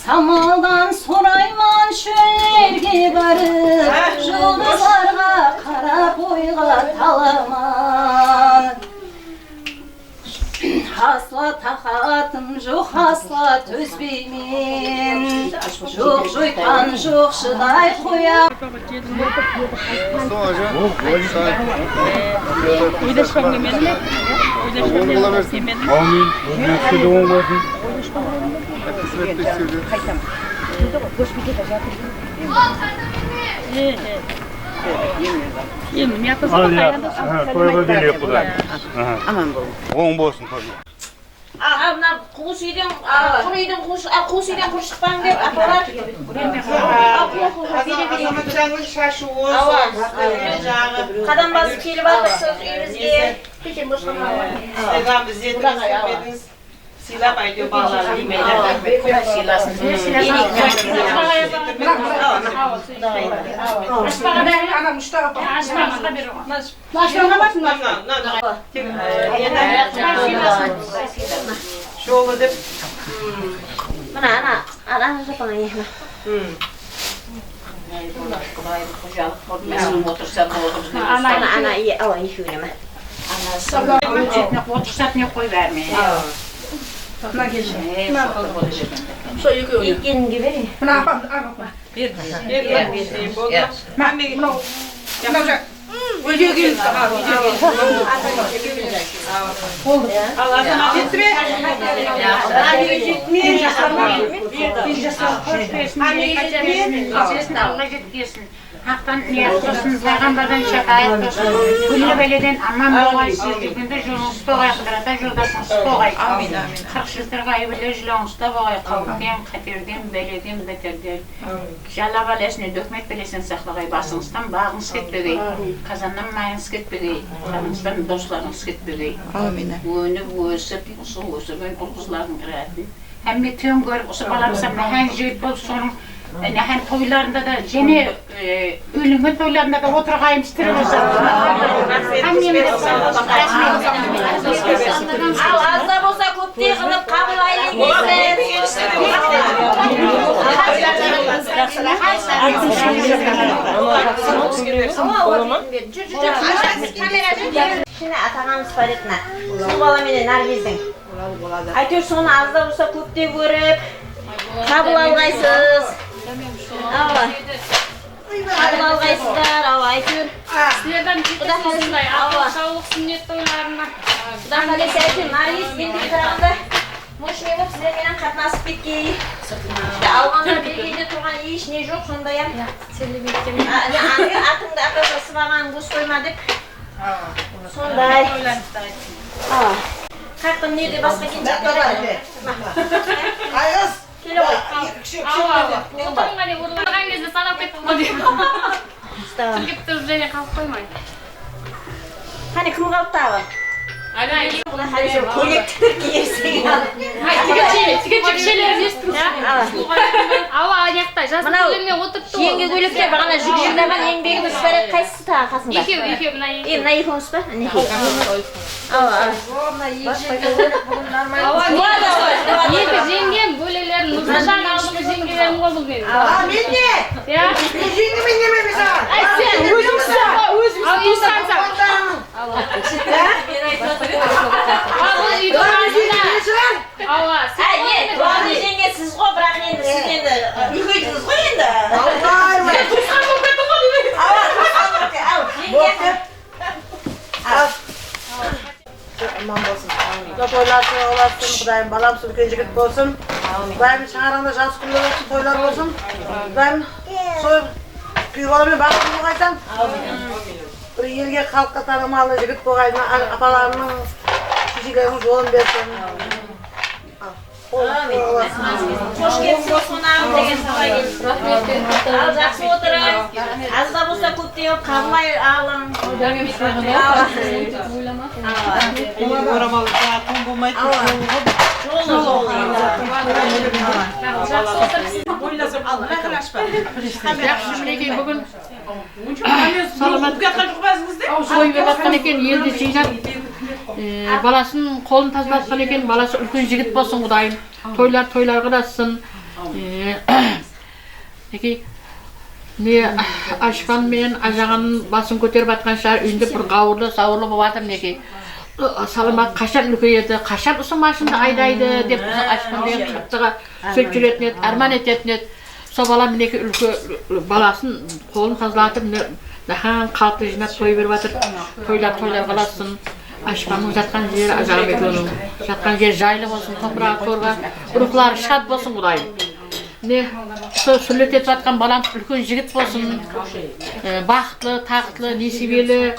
Самалдан сұрайман шөлерге барып, жұлдызларға қарап ойға таламан. Асла тақатым жоқ, асла төзбеймен, жоқ жойқан жоқ шыдай қоям. Ойлашпам келмеді ме? Ойлашпам келмеді ме? Амин. Өзіңізге де оң болсын. Yemin yapasın Al ya. kayanda Toyga geliyor bu da. Aman bu. Oğun bolsun toy. Mına kuğus iyiden, kuru iyiden kuğus iyiden kuş çıkpan dep apalar. Kadam basıp kelip atırsınız uyumuzga. Peki boşuna var. Sizden biz yetiniz. Silap aydiyor bağlar, yemeğler. Silasın. Şöyle de Mana aranızda bana yeme. Ana iyi alan yiyeme. Otursat ne koy vermeye. İlkin gibi. Video gün. Allah sana getir. Haftan niyetlisin, Peygamberden şikayet olsun. Günü beleden aman boğay sizlikinde jolun stoğay kıdırata joldasın stoğay. Amin amin. 40 yıldır gaybile jolun stoğay kavukden, katirden, beleden, beterden. Jalla balesini dökmek belesen saklagay basınızdan bağınız ketbegey. Kazandan mayınız ketbegey. Kanınızdan dostlarınız ketbegey. Amin. Bunu ösüp, usul ösüp, kızların kıraatın. Hem bir tüm görüp, usul balamsam nehen jüyt bol sonun. Nehen toylarında da jene ölümün toylarında da oturgayım istiyoruz. Az da bolsa köpte kılıp kabul aylıyız. Şimdi atağımız paretine. Su bala mene Nargiz'in. Aytıyor sonu az da bolsa köpte görüp kabul algaysız. Ava. Kabul algaysızlar, ava aytıyor. Sizlerden ciddi Allah sağlık sünnet toylarına. Kuda kalesi aytıyor. Nargiz bildiği tarafında. Moşne bop sizler menen katnasıp ketkeyi. Alğanlar belgede turgan iş ne жоқ sondayam. Atыңды акаға сыбаған көз қойма деп. Сондай. Қақтың неде басқа кенжектер. Ayız. Келе ғой. Отырған не отырған кезде санап кеттім ғой деп. Кетті уже қалып қоймай. Қане кім қалып тағы? Құда қалесі көйлектер киесің. Тігінші кішелерін естіп Ава аяқта жас көйлегіне отырыпты ғой. Жеңге көйлектер бағана жүк жинаған еңбегіміз бар еді. Қайсысы тағы қасында? Екеу мына екі. Мына екеуміз ба? Екі жеңгем бөлелерін Нұржан алдыңғы жеңгелерім ғой бұл менің. Мен не? Мен жеңгемен немеме саған? Сен өзімсің ғой, туысқансың. Туғаны жеңге сіз ғой, бірақ енді сіз енді үлкейдіңіз ғой енді. Сен туысқан болып кеттің ғой деймін. Ал, жеңге. Aman bolsun. Toylarsın, olasın, Kudayım balamsın, үлкен жігіт болсын. Kudayım шығараңда жас күндер olsun, toylar болсын. Kudayım soy күй баламен бақытын болғайсан. Bir елге халыққа танымалы жігіт болғайын, апаларының шешелерінің жолын берсін. Hoş gelsin konağım деген сабай келсін. Ал, жақсы отырып. Az da болса көп deyip қабылай алың. Орамалы жақын болмайды. Жолы. Жақсы отырып. Ойласам, ал, қашпа. Жақсы мінекей бүгін саламат сойып жатқан екен, елді жинап баласын қолын тазалатқан екен, баласы үлкен жігіт болсын Құдайым, тойлар қыдассын. Ашқан мен ажағанның басын көтеріп атқан шығар, үйінде бір қауырлы сауырлы болып атыр неке. Саламат қашан үлкейеді, қашан ұсы машинды айдайды деп ашқан деген қаттыға сөйт жүретін еді, арман ететін еді. Сол бала мінекі үлкі баласын қолын тазалатып, нахан қалыпты жинап той беріп атыр. Тойлар қаласын. Ашқанның жатқан жері, ажағым екенің жатқан жері жайлы болсын, топырағы торға, рухлары шат болсын Құдайым. не сүрлет етіп жатқан балам үлкен жігіт болсын, бақытлы, тақтылы, несібелі,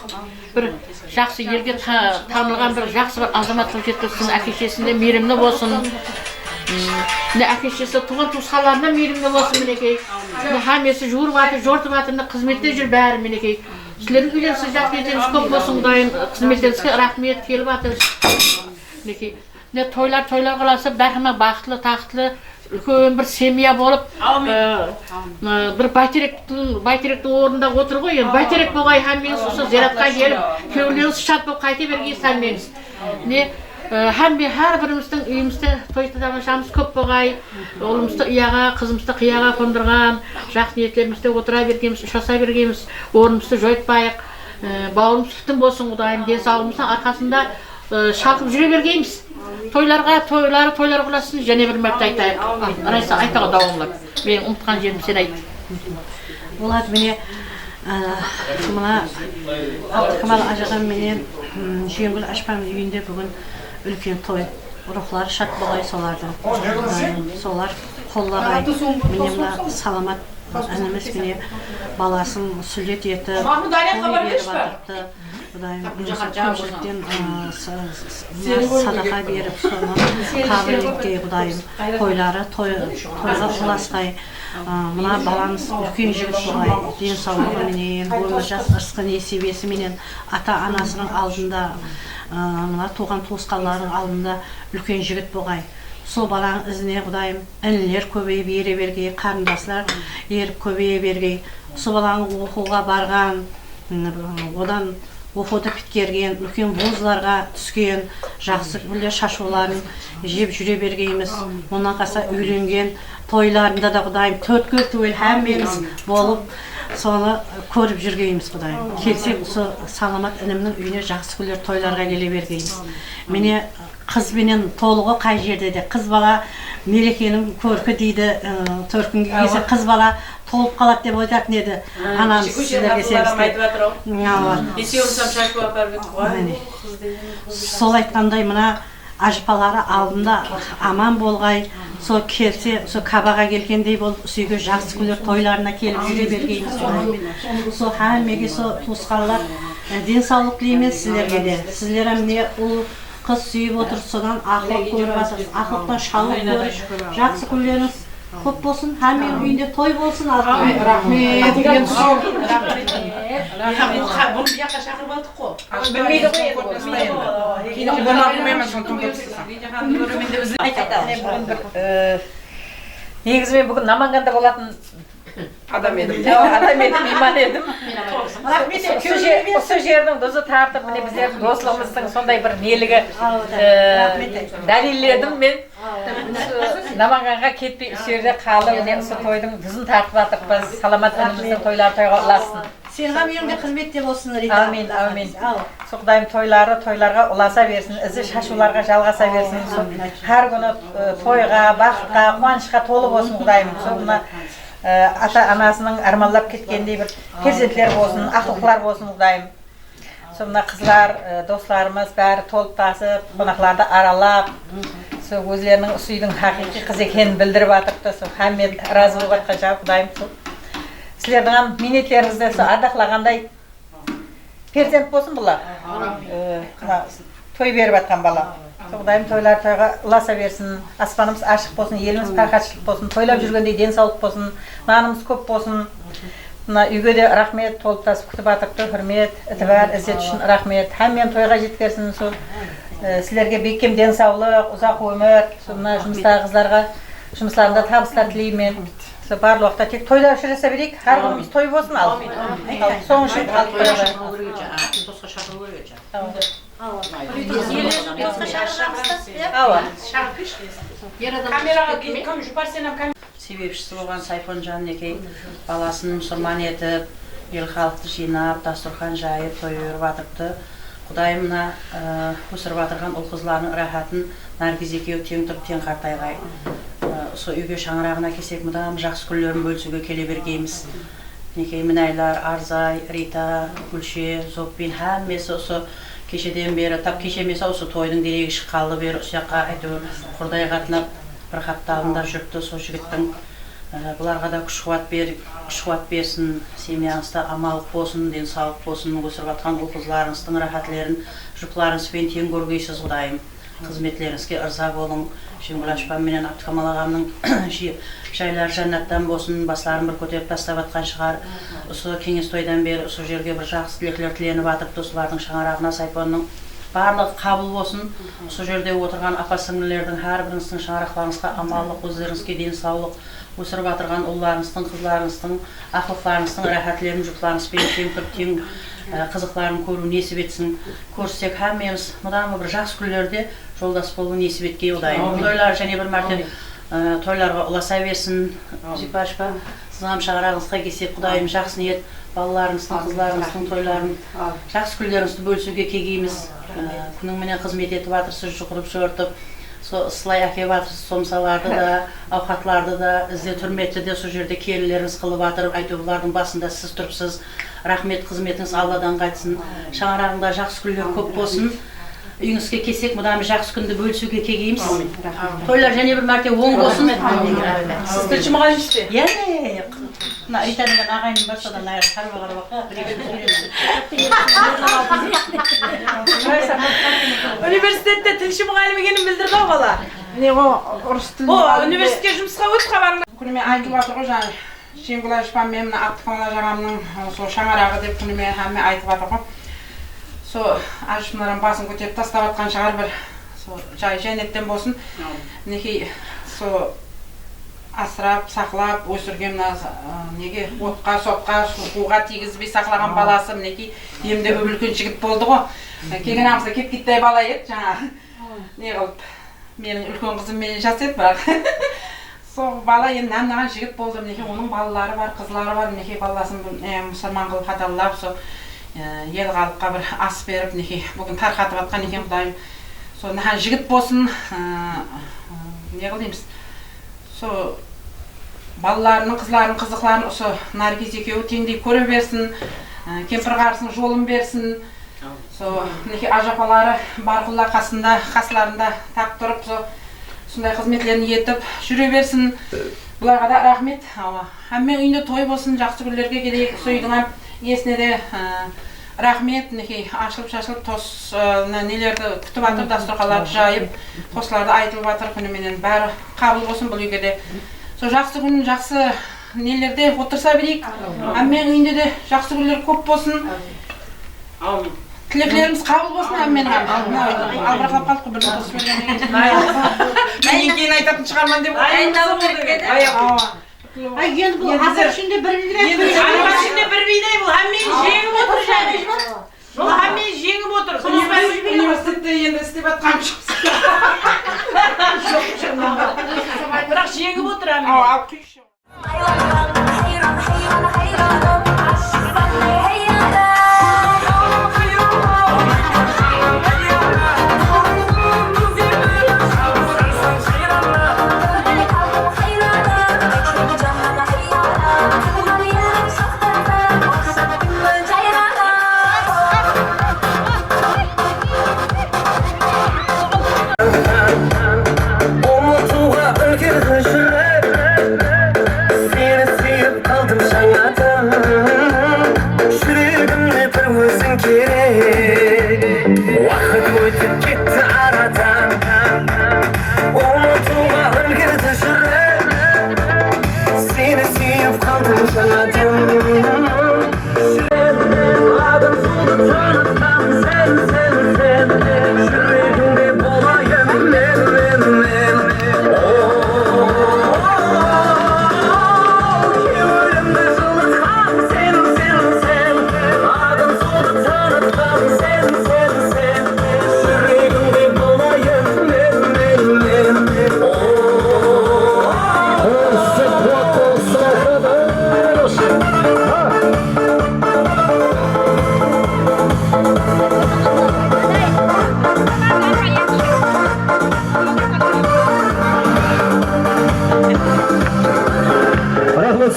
бір жақсы елге танылған бір жақсы бір азамат болып жеткізсін, әке-шешесінде мейірімді болсын. Әке-шешесі туған туысқандарына мейірімді болсын мінекей. Хамесі жуырып жатыр, жортып жатыр, қызметте жүр бәрі мінекей. Сіздердің үйленсіз жақсы етіңіз көп болсын, Құдайым қызметтеріңізге рахмет келіп жатыр. Мінекей. Тойлар қаласы бәріме бақытлы, тақтылы, үлкен бір семья болып, бір бәйтеректің орнында отыр ғой, енді бәйтерек болғай хәммеңіз осы зиратқа келіп, күйеулеріңіз шат болып қайта бергейсіз хәммеңіз. Әр біріміздің үйімізді тойды тамашамыз көп болғай, ұлымызды ұяға, қызымызды қияға қондырған, жақсы ниеттерімізді отыра бергеніміз, ұшаса бергеніміз, орнымызды жойтпайық, бауырымыз түтін болсын, Құдайым денсаулығымыздың арқасында шалқып жүре бергеніміз. Тойлар құласын, және бір мәрте айтайық. Арайса айтаға дауыңлап. Мен ұмытқан жерім сен айт. Олар мені мына Абдықамал ажаған менен Жеңгүл Ашпанның үйінде бүгін үлкен той. Рухлары шат болғай солардың. Солар қоллағай. Міне мына саламат әніміз міне баласын сүлдет етіп, той беріп атыпты. Құдайым көпшіліктен садақа беріп, соны қабыл еткей Құдайым. Тойға ұласқай. Мына баламыз үлкен жігіт болғай. Денсаулығы менен, өмір жас ырысқы несібесі менен ата-анасының алдында, мына туған туысқанлардың алдында үлкен жігіт болғай. Сол баланың ізіне Құдайым інілер көбейіп ере бергей, қарындаслар еріп көбейе бергей. Сол баланың оқуға барған, одан оқуды біткерген, үлкен вузларға түскен, жақсы гүлдер шашуларын жеп жүре бергейміз. Онан қаса үйленген тойларында да Құдайым төрткіл түгел әммеміз болып, соны көріп жүргейміз Құдайым. Келсек, саламат інімнің үйіне жақсы гүлдер тойларға келе бергейміз. Мене қыз менен толығы қай жерде де, қыз бала мерекенің көркі дейді, төркінге келсе қыз бала толып қалады деп ойлайтын еді. Анамыз сіздерге сол айтқандай мына ажпалары алдында аман болғай, сол келсе, сол кабаға келгендей болып, сүйге жақсы күлер тойларына келіп жүре бергейміз. Сол әмеге сол туысқанлар денсаулық тілейміз сіздерге де. Сіздер әміне ұл қыз сүйіп отыр, содан ақылық көріп атырсыз, ақылықтан шалық көріп, жақсы күлеріңіз көп болсын, әммен үйінде той болсын. Рахмет. Bunu bir yaka şakır batık o. Bilmeydi Негізі мен бүгін Наманганда болатын адам едім, иман едім. Осы жердің дұзы тартып, міне біздердің дослығымыздың сондай бір нелігі дәлеледім мен. Наманганға кетпей үш жерде қалып, осы тойдың дұзын тартып атықпыз. Саламат үніміздің тойлары тойға ұласын. Сенға үйіңде қызметте болсын, Рита. Амин, амин. Құдайым тойларға ұласа берсін, ізі шашуларға жалғаса берсін. Әр күні тойға, бақытқа, қуанышқа толы болсын Құдайым. Соны ата-анасының арманлап кеткендей бір перзентлер болсын, ақылқылар болсын Құдайым. Сонда қызлар, достарымыз бәрі толып тасып, қонақларды аралап, өзлерінің үйдің хақиқи қыз екенін білдіріп атыпты. Хаммет разы болып атқан Құдайым. Сіздердің минетлеріңізді ардақлағандай перзент болсын бұлар. Той беріп атқан бала. Құдайым тойлар тойға ұласа берсін, аспанымыз ашық болсын, еліміз парқатшылық болсын, тойлап жүргендей денсаулық болсын, нанымыз көп болсын. Үйге де рахмет, толып тасып күтіп атыпты, хүрмет, ітібар, ізет үшін рахмет. Әммен тойға жеткерсін, сіздерге бекем денсаулық, ұзақ өмір, жұмыстағы қыздарға жұмыстарында табыстар тілеймін. Барлы уақытта тек тойда жүресе берейік, әр күніміз той болсын ал. Соң үшін алып қойға. Себепшісі болған Сайфон Жаннекей баласын мұсылман етіп, ел халықты жинап, дастұрхан жайып, той өріп атыпты. Құдайымына өсіріп атырған ұл қызларының рахатын Наргиз екеуі тең тұрып тең қартайғай. Сол үйге шаңырағына келсек, мұдам жақсы күллерін бөлісуге келе бергейміз. Некей Мінайлар, Арзай, Рита, Гүлше, Зоппин, әммесі осы кешеден бері, тап кешемесі осы тойдың дерегі шыққалы бері, осы жаққа әйтеуір құрдай қатынап бір хатты алында жүріпті. Сол жігіттің Бұларға да күш-қуат берсін, семьяңызда амалық болсын, денсаулық болсын, өсіріп жатқан ұл-қызларыңыздың рахатлерін жұптарыңызбен тең көргейсіз Құдайым. Қызметлеріңізге ырза болың. Шеңгүл Ашпан менен Абдыкамал ағамның жайлары жаннаттан болсын, басларын бір көтеріп тастап жатқан шығар. Осы кеңес тойдан бері осы жерге бір жақсы тілектер тіленіп жатып, осылардың шаңырағына Сайпонның барлығы қабыл болсын. Осы жерде отырған апа-сіңлілердің әрбіріңіздің шаңырақтарыңызға амандық, өздеріңізге денсаулық, өсіріп жатырған ұлларыңыздың, қызларыңыздың, ақылықтарыңыздың рахатлерін жұптарыңызбен тең тұрып тең қызықларын көру несіп етсін. Көрсек һәммеміз мұдамы бір жақсы күндерде жолдас болу несіп еткей Құдайым. Тойлар және бір мәрте тойларға ұласа берсін. Зипашпа, сызғам шаңырағыңызға келсек Құдайым жақсы ниет балаларыңыздың, қызларыңыздың тойларын жақсы күндеріңізді бөлісуге кегейміз. Күніңменен қызмет етіп жатырсыз, жұқырып жортып, сылай әкеп жатырсыз, сомсаларды да, ауқатларды да, ізде түрметті де сол жерде келілеріңіз қылып жатырып, әйтеуір бұлардың басында сіз тұрыпсыз. Рахмет, қызметіңіз Алладан қайтсын. Шаңырағында жақсы күндер көп болсын. Үйіңізге келсек, мұдамы жақсы күнді бөлісуге кегейміз. Тойлар және бір мәрте оң болсын. Сіз тілші мұғалімсіз бе? Яғни, Рита деген ағайын бар, содан қарбағар Университетте тілші мұғалім екенін білдірді ғой бала. Не орыс тілін. Университетке жұмысқа өтіп қабарың. Күніме айтып жатыр ғой жаңа. Шеңгүл Ашпан мен мына Абдыкамал ағамның сол шаңырағы деп күніме әмме айтып жатыр ғой. Сол ажымнардан басын көтеріп тастап жатқан шығар бір жай жәнеттен болсын. Мінекей сол асырап, сақлап, өсірген неге отқа, сотқа, суға тигізбей сақлаған баласы мінекей емде үлкен жігіт болды ғой. Келген ағымызда кеп кеттай бала еді жаңа. Не қылып, менің үлкен қызым менен жас еді бірақ. Сол бала енді намнаған жігіт болды, мінекей оның балалары бар, қызлары бар, мінекей баласын мұсылман қылып қаталап, сол ел қалыпқа бір ас беріп, мінекей бүгін тарқатып жатқан екен Құдайым. Сол наған жігіт болсын, не қылдейміз, сол балаларының, қызларының, қызықларын осы Наргиз екеуі теңдей көре берсін, кемпір қарысының жолын берсін. Сол мінекей ажапалары Барқұлла қасында, қасыларында тақ тұрып, сондай қызметлерін етіп жүре берсін. Бұларға да рахмет. Әммен үйінде той болсын, жақсы күндерге келейік. Сол үйдің есіне де рахмет. Мінекей ашылып-шашылып тос нелерді күтіп атып, дастұрқаларды жайып, тосларды айтылып атыр күніменен бәрі қабыл болсын бұл үйге де. Сол жақсы күн, жақсы нелерде отырса берейік. Әммен үйінде де жақсы күндер көп болсын. Тілектеріміз қабыл болсын әммен албырақлап қалдық қой бір дос бергеннен кейін кейін айтатын шығарман деп енді бұл азыр ішінде бір бейдай бұл әммен жеңіп отыр бұл әммен жеңіп отыр университетте енді істеп жатқан бірақ жеңіп отыр әммен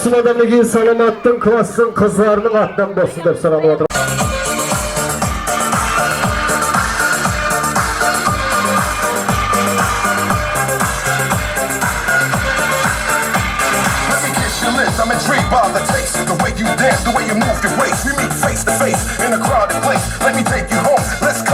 Sımadamdaki salamattın kıvassın kızlarının attan bolsun dep salamı otur. the taste, the way you dance, the way you move your waist. We meet face to face in a crowded place. Let me take you home. Let's go.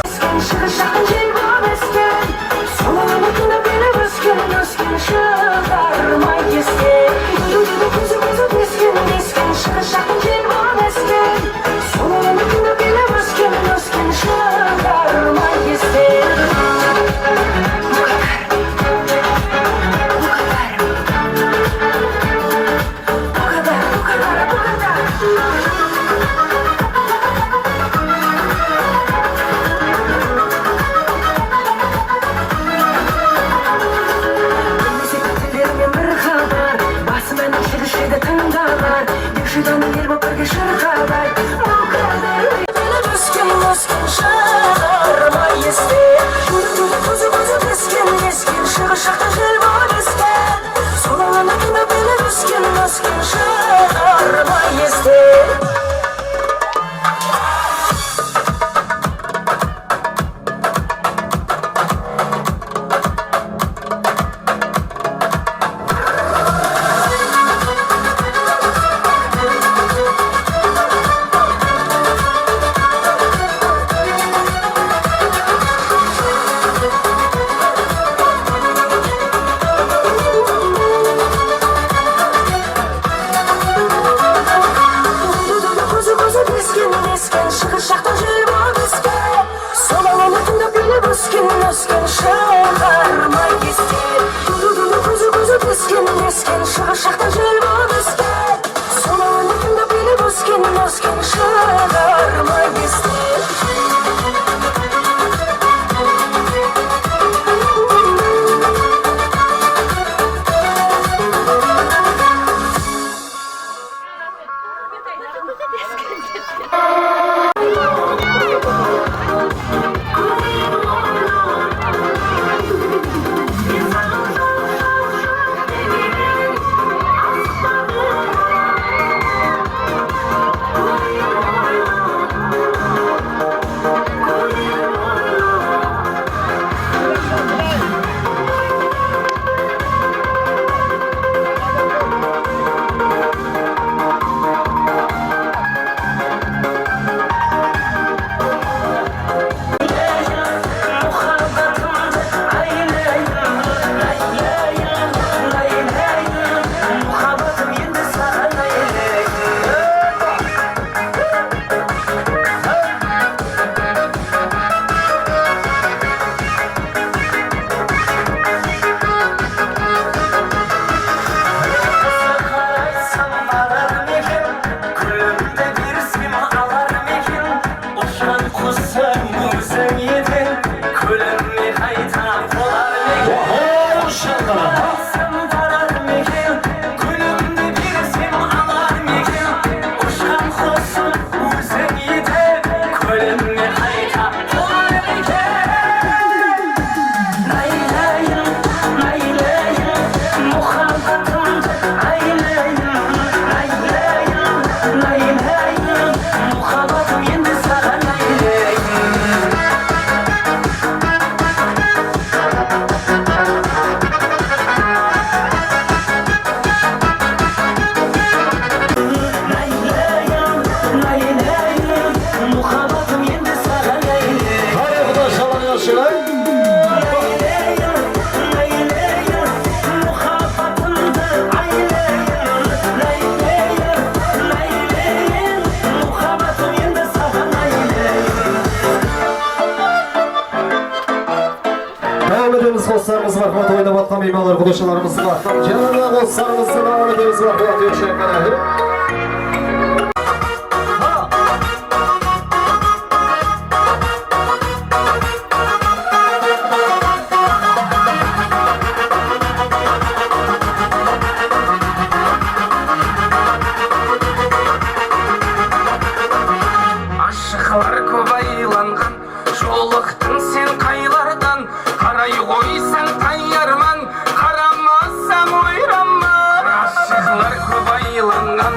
Dostlarımız var, Fuat oynab atkan meymalar, kudoşalarımız var. Canına dostlarımızla devam ederiz var, Fuat Yönşehir'e. Aşıklar kobaylangan, jolықтың sen қайлардан, қарай қойсаң тайярман, қарамасам ойранма. Aşıklar kobaylangan,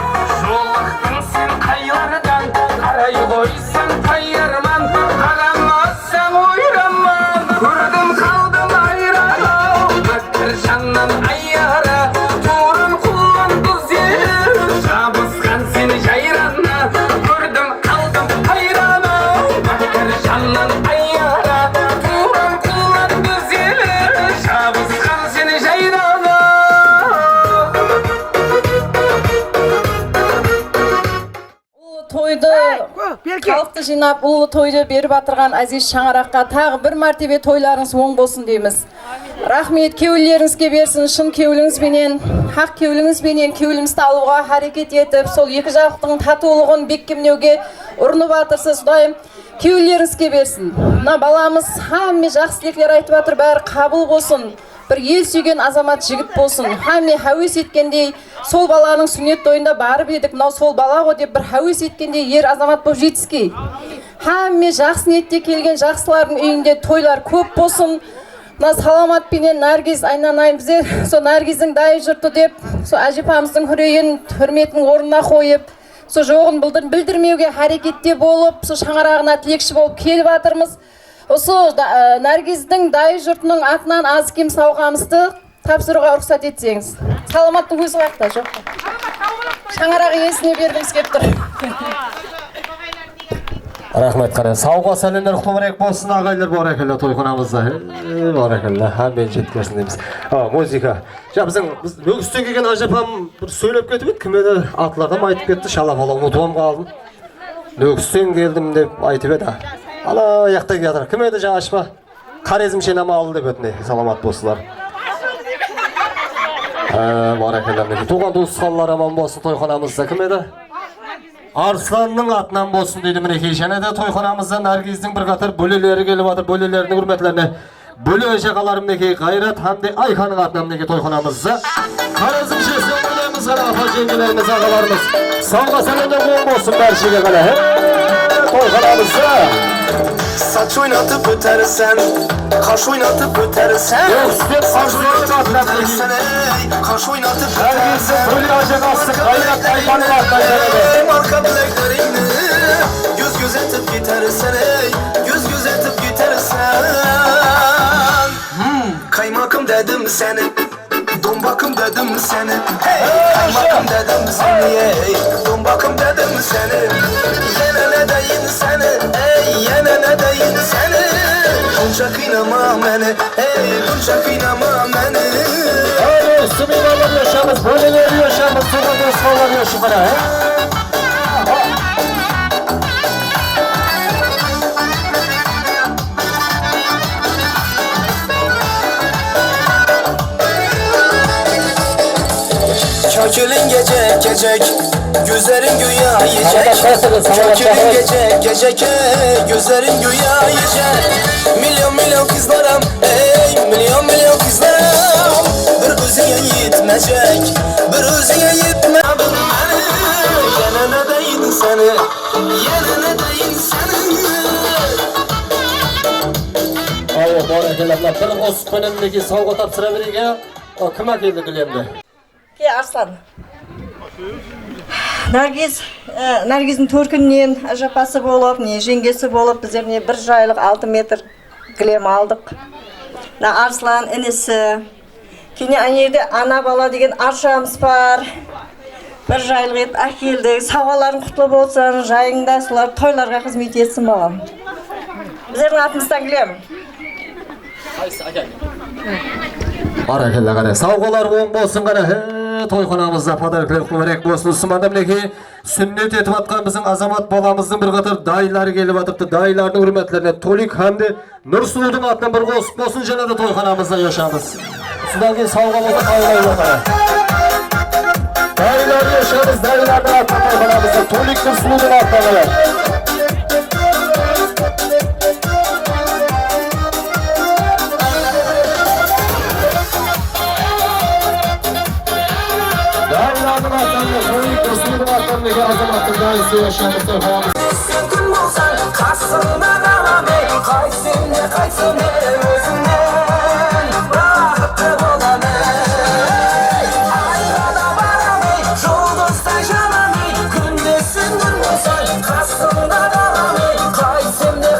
Халықты жинап, ұлы тойды беріп атырған Азиз Шаңараққа тағы бір мәртебе тойларыңыз оң болсын дейміз. Рахмет, кеуілеріңізге берсін, шын кеуіліңізбенен, хақ кеуіліңізбенен кеуілімізді алуға харекет етіп, сол екі жақтың татулығын беккемнеуге ұрынып атырсыз, Құдайым. Кеуілеріңізге берсін. Мына баламыз хамме жақсы тілектер айтып атыр, бәрі қабыл болсын. Бір ел сүйген азамат жігіт болсын. Хамме хәуес еткендей, сол баланың сүннет тойында барып едік, мынау сол бала ғой деп бір хәуес еткендей ер азамат болып жетіскей. Хамме жақсы ниетте келген жақсылардың үйінде тойлар көп болсын. Мына саламатпенен Наргиз айналайын біздер, сол Наргиздің дайы жұрты деп, сол әжепамыздың хүрейін, хүрметін орнына қойып, сол жоғын білдірмеуге харекетте болып, сол шаңырағына тілекші болып келіп атырмыз. Осы Наргиздің дайы жұртының атынан аз кем сауғамызды тапсыруға рұқсат етсеңіз. Саламаттың өзі вақта жоқ. Шаңырақ иесіне бергіміз кеп тұр. Рахмет қара. Сауға сәлемдер құтылырек болсын ағайлар баракалла тойханамызда. Баракалла, хаммен жеткерсін дейміз. Музыка. Біздің өгістен келген ажапам бір сөйлеп кетіп еді, кім еді атладым айтып кетті, шалап-алап ұтуам қалдым. Өгістен келдім деп айтып еді. Ала яқтай келдір. Кім еді жаңа ашпа? Қарезім шенама алды деп өтіне. Саламат болсылар. Баракалла. Туған туысқанлар аман болсын тойханамызда. Кім еді? Арсланның атынан болсын дейді мінекей. Және де тойханамызда Наргиздің бір қатар бөлелері келіп атыр. Бөлелерінің үрметлеріне бөле жағаларым мінекей. Қайрат Хамди Айханың атынан мінекей тойханамызда. Қарезім шесін бөлеміз ғана апа жеңгелеріміз ағаларымыз. Сауға сәлемдер оң болсын бәршеге ғана. Toyxanamızda saç oynatıp ötersen, kaş oynatıp ötersen, saç oynatıp ötersen, kaş oynatıp ötersen, marka bileklerini göz göz etip gidersen, göz göz etip gidersen, kaymakım dedim seni, dombakım dedim seni, kaymakım dedim seni, dombakım dedim seni, yine ne deyin seni, yine ne deyin seni, bunca kıynama beni, bunca kıynama beni. Hayır, Sümeyye'ler yaşamız, böyleleri yaşamız, Tuğba Dostlarlar yaşamına. Kökülün gece gecek, gözlerin güya yiyecek. Kökülün gece gecek, gözlerin güya yiyecek. Milyon milyon kızlarım, milyon milyon kızlarım. Bir özüne yetmeyecek, bir özüne yetmedin beni. Yine ne deyin seni, yine ne deyin seni. Hayır, barakallah. Bir Osman'ındaki savga tapsırabilirken, o kime geldi gülemde? Ke Arslan. Наргиздің төркіннен ажапасы болып, жеңгесі болып, біздеріне 1 жайлық 6 метр кілем алдық. Арслан інісі. Кене анерде ана бала деген аршамыз бар. 1 жайлық ет әкелдік. Сауғаларын құтлы болсын, жайыңда солар тойларға қызмет етсін балам. Біздердің атымыздан кілем. Barakalla qara. Savg'alar oң болсын qara. To'yxonamizda pодаркlar qilib bo'lsin. Usmonda mineki sünnet etib atgan bizning azamat bolamizning bir qator dayilari kelib atibdi. Dayillarning hurmatlarini to'lik hamda Nursuluding atdan bir qo'sib bo'lsin, janada to'yxonamizda yashamiz. Shundan keyin savg'amizni qaylaylik qara. Dayillar yashamiz, dayillarning atdan to'yxonamizda to'lik Nursuluding atdan qara. Gün olsan kasımda kalamay, kaysın ne özünden bırakıp olamay. Ayrada varamay, yoldaşta janamay, gündesin gün olsan kasımda kalamay, kaysın ne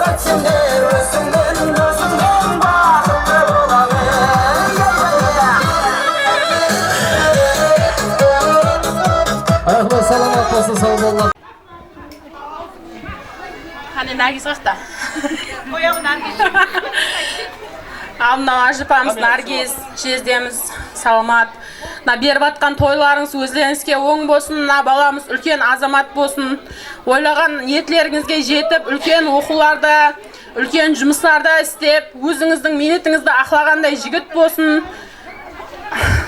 özünden bırakıp olamay. Ayaklar salamat olsun, sağ olun. Hani Nargiz hasta. Koyalım Nargiz. Amna ajıpamız Nargiz, jezdemiz salamat. беріп атқан тойларыңыз өзлеріңізге оң болсын, баламыз үлкен азамат болсын, ойлаған ниетлеріңізге жетіп, үлкен оқуларда, үлкен жұмыстарда істеп, өзіңіздің минетіңізді ақлағандай жігіт болсын.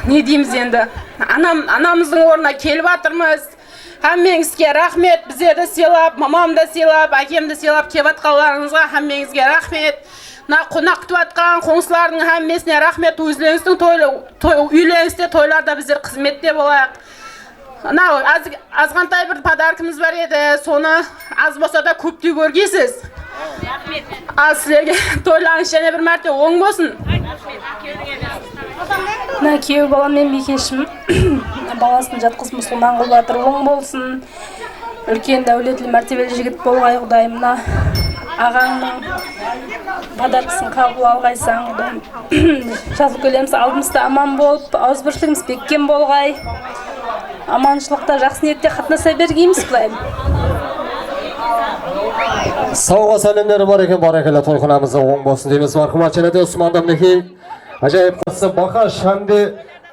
Не дейміз енді? Анамыздың орнына келіп атырмыз. Әммеңізге рахмет, біздерді сыйлап, мамамды сыйлап, әкемді сыйлап келіп атқанларыңызға әммеңізге рахмет. Қонақ күтіп атқан қоңсылардың әммесіне рахмет. Өзлеріңіздің үйлеріңізде тойларда біздер қызметте болайық. Азғантай бір подаркіміз бар еді, соны аз болса да көптей көргейсіз. Ал сілерге тойларыңыз және бір мәрте оң болсын. Күйеу балам мен Бекешім, баласын жатқыз мұсылман қылып жатыр, оң болсын. Үлкен дәулетлі мәртебелі жігіт болғай Құдайым. Ағаңның подаркасын қабыл алғайсаң Құдайым. Жазып келеміз алдымызда аман болып, ауызбіршілігіміз беккен болғай. Аманшылықта, жақсы ниетте қатынаса бергейміз Құдайым. Сауға сәлемдері бар екен, барекелі тойханамызда оң болсын дейміз. Марқұмат және де Усманда мінекей ажайып қасы Бақаш әмде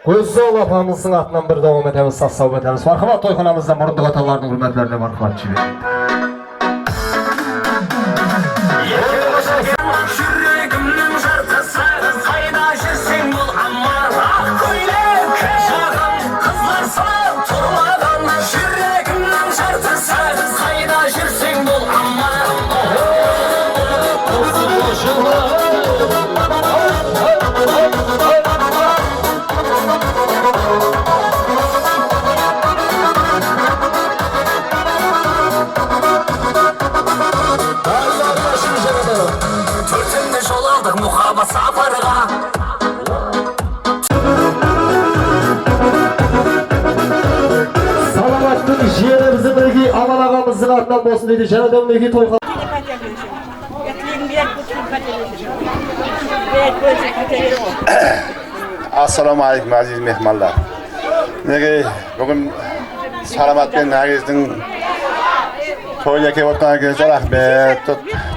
Көззол апамыздың атынан бір дауым етеміз, сау етеміз. Марқұмат тойханамызда мұрындық аталардың құрметлеріне марқұмат жібереді. Жүрегімнің жартысы қайда жүрсең бұл аман ақ көйлек жағым қызлар сау тұрмаған жүрегімнің жартысы қайда жүрсең бұл аман Muhabbat safarga Саламаттың жерімізді бірге Аман ағамыздың атынан болсын дейді. Және де мінекей тойға Ассаламу алейкум, азиз мехмандар. Мінекей бүгін Саламатпен Наргиздің тойға келіп отқан кезде рахмет.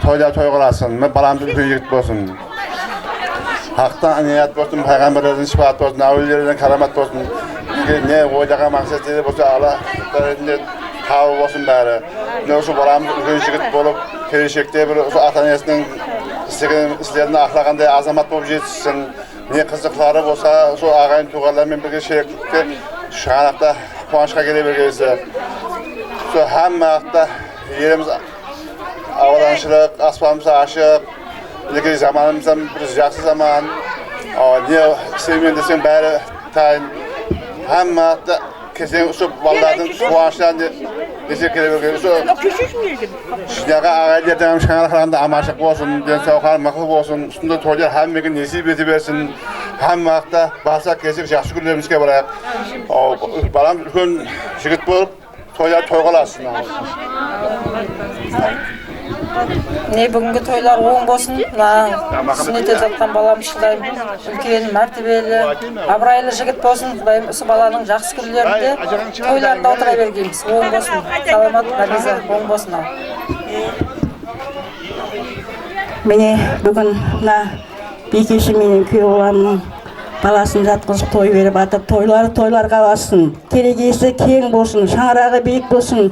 Тойда той қыласын, мен баламды үлкен жігіт болсын. Haqdan niyet bolsun, peygamberlerin şifaat bolsun, avlilerin karamat bolsun. Ne oylagan maksatları bolsa Allah ne tav bolsun bari. Ne şu balamız үлкен жігіт болып, келешекте bir ата-анасының істеріне ақлағандай азамат болып жетсін. Не қызықлары болса, şu ағайын туғандармен бірге шеректікте шығанақта қуанышқа келе бергенсі. Şu hamma yerimiz avalanışlıq, aspamız aşıq. Lekin zamanımızdan bir yaxşı zaman. Ne sevmen desem bari tayin. Hamma kesen şu ballardan quvonchdan dese kerak. Shunaqa a'g'aylardan ham shanalardan amashiq bo'lsin, densoqlar maqul bo'lsin. Ustunda to'ylar hammaga nasib etib bersin. Hamma vaqtda bahsa kesik yaxshi kunlarimizga boraylik. Balam ulkan yigit bo'lib to'ylar to'y qilasin. Ne бүгінгі тойлар оң болсын, сүннет еткен балам Құдайым үлкен мәртебелі, абырайлы жігіт болсын. Құдайым осы баланың жақсы күндерінде тойларында отыра бергейміз. Оң болсын. Саламат Наргиза, оң болсын. Міне бүгін Бекеші менен күйеу баламның баласын жатқызып той беріп атып, тойларға бассын. Керегесі кең болсын, шаңырағы биік болсын.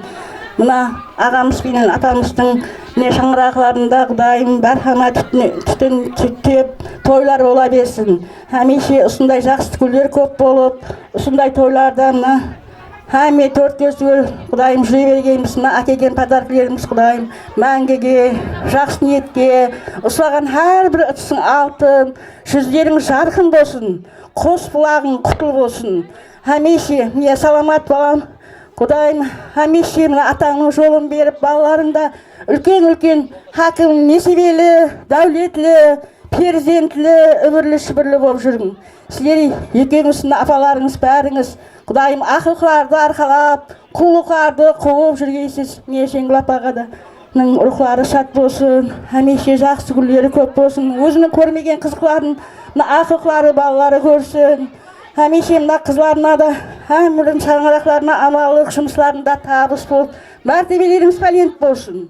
Мына ағамыз бенен атамыздың не шаңырақларында Құдайым бархана түтін түтеп тойлар бола берсін. Хәмеше осындай жақсы күндер көп болып, осындай тойлардан Хәме төрт көзгөл Құдайым жүре бергенбіз. Әкелген подаркілеріміз Құдайым мәңгіге, жақсы ниетке, ұсылаған әрбір ұтсын алтын, жүздерің жарқын болсын, қос бұлағың құтыл болсын. Хәмеше міне саламат балам Құдайым хәмеше атаңның жолын беріп, балаларында үлкен-үлкен хакім, несібелі, дәулетлі, перзентлі, үбірлі-шүбірлі болып жүргін. Сіздер екеуіңіздің апаларыңыз бәріңіз Құдайым ақылқыларды арқалап, құлықларды қуып жүргейсіз. Міне Шеңгүл апаға да рухлары шат болсын, хәмеше жақсы күндері көп болсын. Өзінің көрмеген қызықларын, ақылқылары балалары көрсін. Хәмеше мына қызларына да, әмірін шаңырақларына амалық жұмысларында табыс болып, мәртебелеріміз пәлент болсын.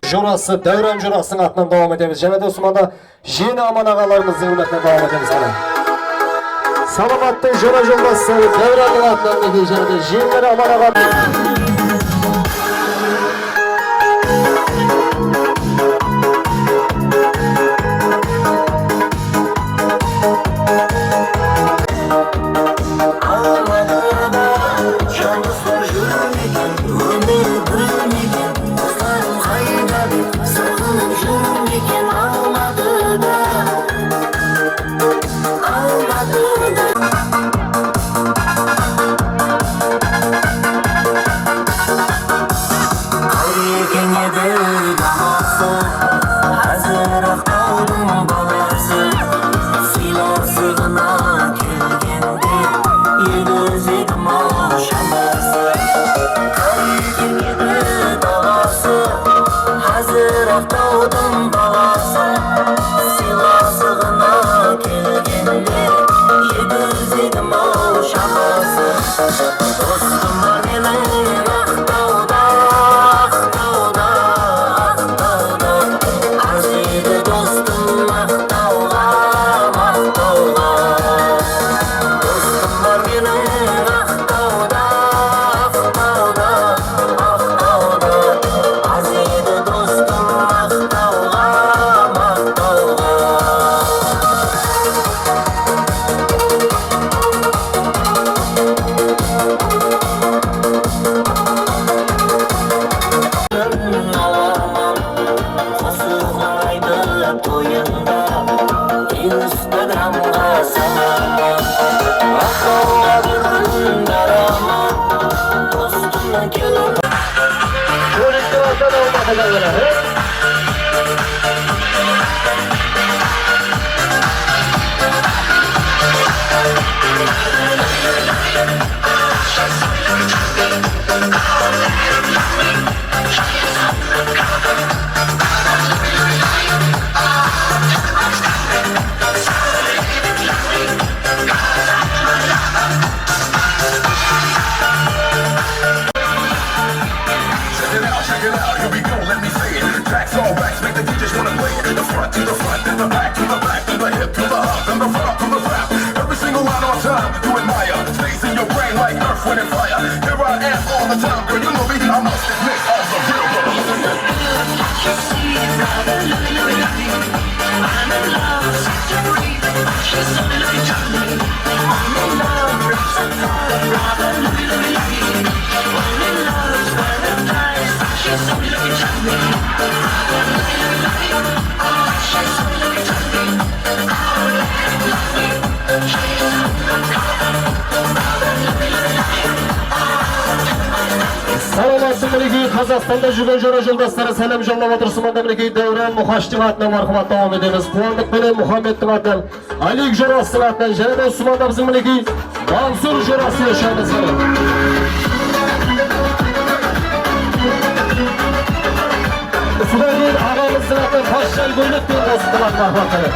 Жорасы, Дәурен Жорасының атынан devam edemiz. Және де Османда Жені Аман ағаларымыздың үмітіне devam edemiz. Саламатты жора жолдасы Дәуреннің атынан неге және де Жені Аман ағаларымыз. Қазақстанда жүрген жора жолдастары сәлем жолдап отырсын. Онда мінекей Дәурен Мұхаштың атынан мархамат давам едеміз. Қуандық пенен Мұхаммедтің атынан, Алик Жорасының атынан, және де Османда біздің мінекей Мансұр Жорасы yaşamыз. Содан кейін ағамыздың атынан Пашжан Гөлетпен қосылған мархаматтары.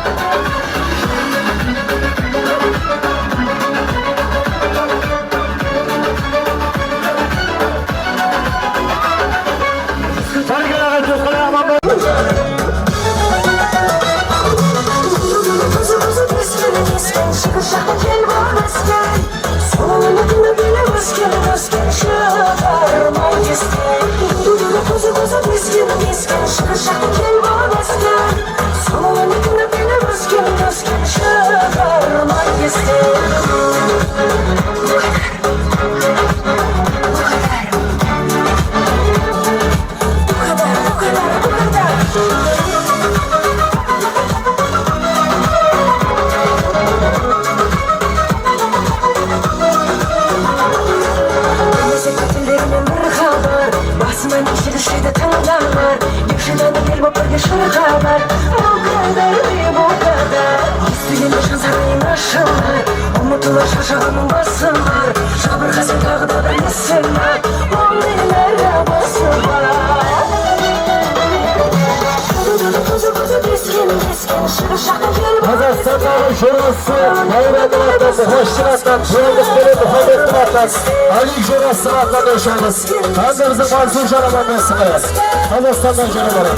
Şaka Қазақстандағы жорасы Майраның атасы Хошчин атынан Туялдықбек Мұхаммедтің атасы Али жорасы атынан өшеміз. Қазір біздің Мансур жараманмен сыңайыз. Қазақстандан жараманы.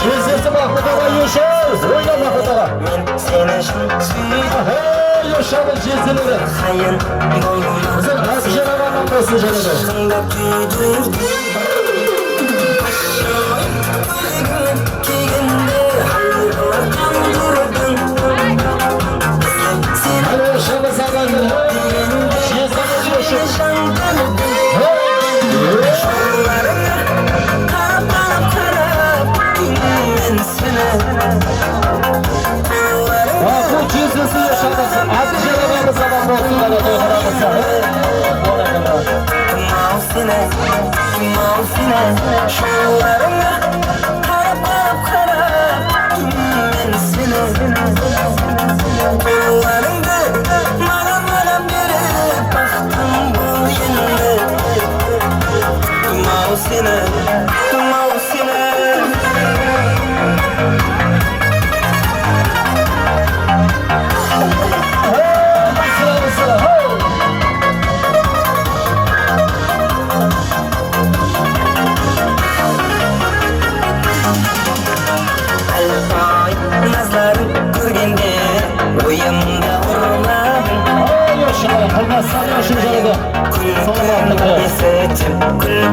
Президенті Махмұт аға Ешев, ойна Махмұт аға. Ешев'in жезделері. Біздің Али жараманнан болсын жарады. Bu cizgisi yaşadık. Adı jarabamız zaman olsunlar.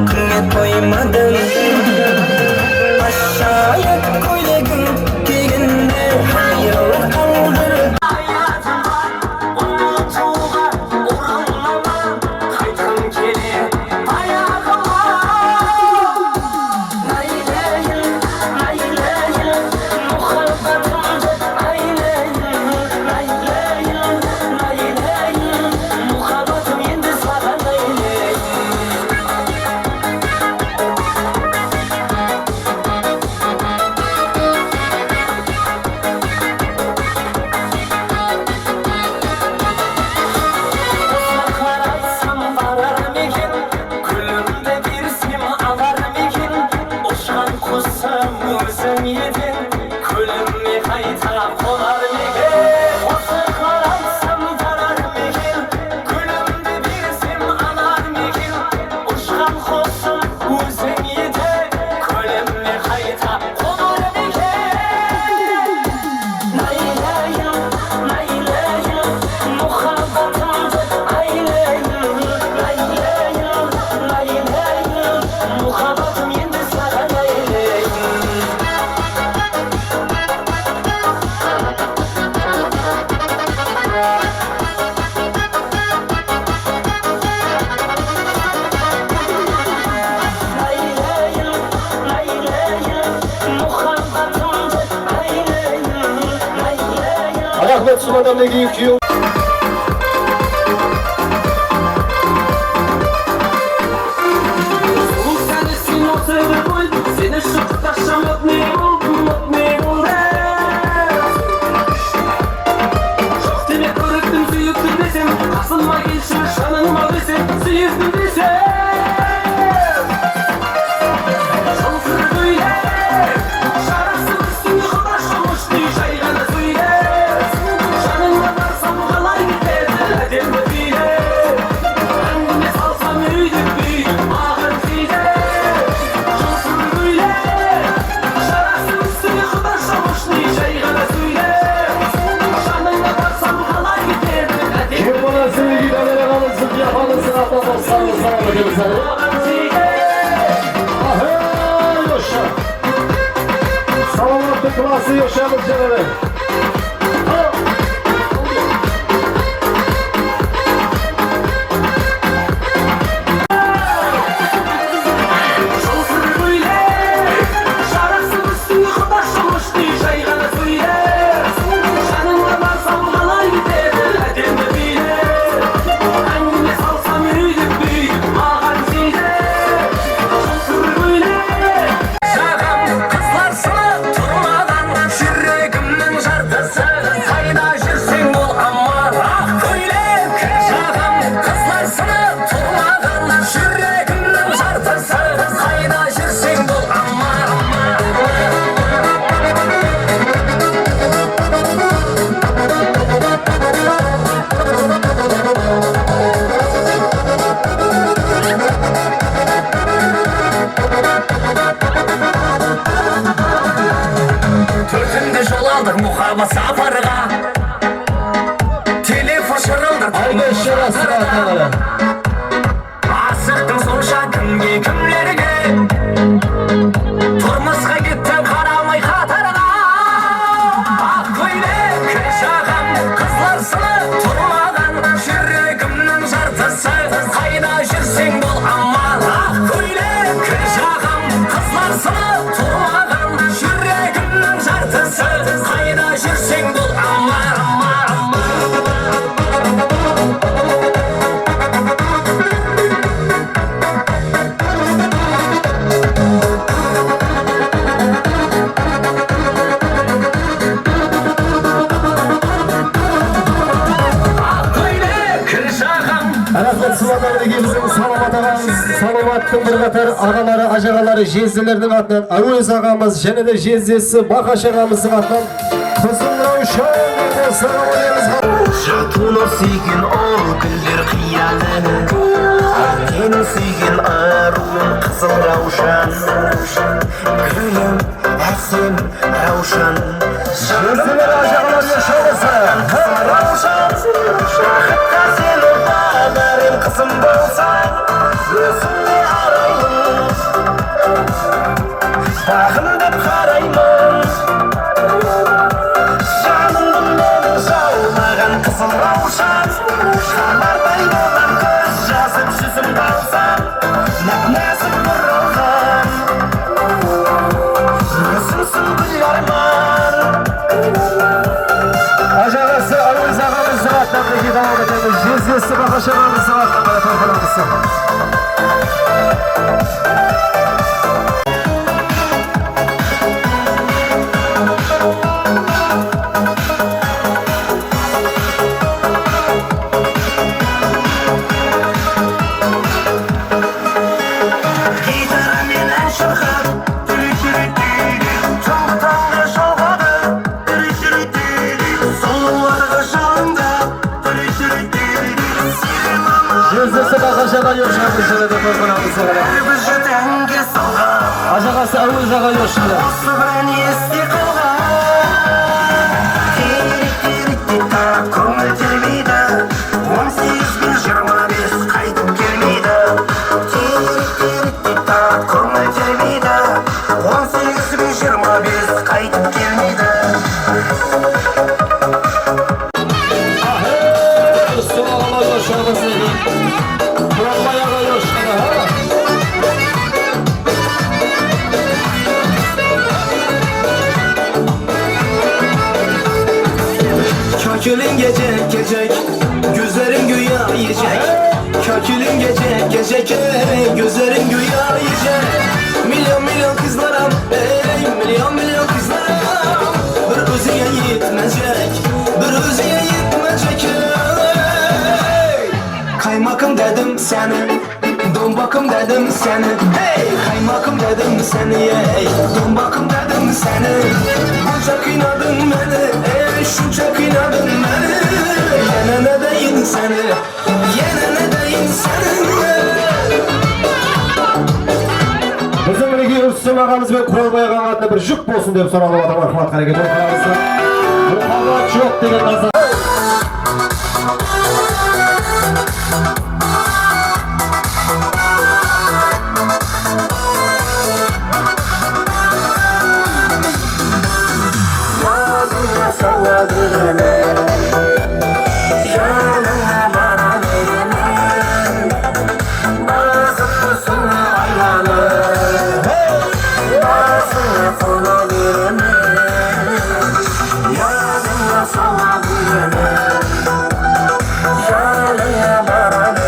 Kulüme koymadım aşağıya koydum dilinde hayır kaldır hayatıma unutuğa uğramama kaytan kere ayağıma Nayleyim, nayleyim muhabbetimde nayleyim, nayleyim, nayleyim muhabbetim yendi sana nayleyim Ahmet Suman'dan ne giyiyor? Seni şu taşa mutlu oldum, mutlu oldum. Çok demek kırıktım, süyüktüm desem, asılma gelişim, şanınıma desem, süyüktüm desem. Şansını söyle, şarasını üstünü kudaş olmuş diye şeygana söyle. Şanınla varsam kalay giderdi, edemde bile. Kendime salsam öydük bir ağır size. Kim bana sevgi kamera kalırsın, yapanın sınavda olsanız sana bakıyoruz. Ahey yaşa. Salamatlı klası yaşamız canları. Kızlar sana durmadan yüreğimden Çıkama safarga Telefon şırıldır Aynen şıra sıra atalara Asıktım sonşa kimge kimlerge Turmusga gittim karamay katarga Ak koyne köşağım kızlarsını turmadan Şürregimnin jartısı Kayda жүрсең бол amal Ak koyne köşağım kızlarsını turmadan Şürregimnin jartısı Kayda жүрсең бол amal Rahmet Sıvadar'daki bizim Salamat ağamız, Salamat'ın bir qatar ağaları, ajağaları, jezdilerinin adından Avuz ağamız, және de jezdesi Bakaş ağamızın adından Kızın Ravşan dedi, salam olayımız. Жатуны сүйген ол күндер қиялы Мені сүйген аруым қызыл раушан Гүлім әсем раушан Jezdiler ajağalar yaşaması. Раушан Бақытқа сені бағарым қызым болсаң Өзіңе араймын Бағындып қараймын Жанымды менің жаумаған қызыл раушан Жанардай болған көз жазып жүзім қалсам Нәп-нәзік бұрылған Өзіңсің гүл арман Ajağası Avuz ağamızın adından devam edelim. Jezdesi Bakaş ağamızın adından taraflarımızı. Гитарамен ән шырқап Таңғы шалғады Сұлуларға жалында Jezdesi Bakaş ağa yaşamış, және de taraflarımızı. Біз жетәнге салған Ajağası Avuz ağa yaşadı. Осы бірін есте қалған Терек-терек-те көңіл термейді 18 пен 25 қайтып келмейді Терек-терек-те көңіл термейді 18 пен 25 қайтып келмейді Sıvalar yaşaması. Bırakma ağa yaşadı. Kökülün gecek gecek Gözlerin güya yiyecek Kökülün gecek gecek Gözlerin güya yiyecek Milyon milyon kızlarım Milyon milyon kızlarım Bir özüye yetmeyecek Bir özüye yetmeyecek Kaymakım dedim seni Dombakım dedim seni Kaymakım dedim seni Dombakım dedim seni Bunca kıynadın beni Şunca kıynadın beni Yine ne deyin seni Yine ne deyin seni Bizim birlikte Üstün ağamız ve Kuralbay ağam adına bir jük bolsun deyip soralım adam Rahmat hareket ortalarımızda. Bir kavga çok degen nazar. Yoluna salladı beni Yoluna bana veremem Bazısını aylanır Bazısını sana veremem Yoluna salladı beni Yoluna bana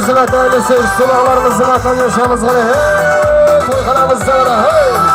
Toyxonamizning atan, sevishli bog'larimizning atan yoshamiz qara. Toyxonamizda qara.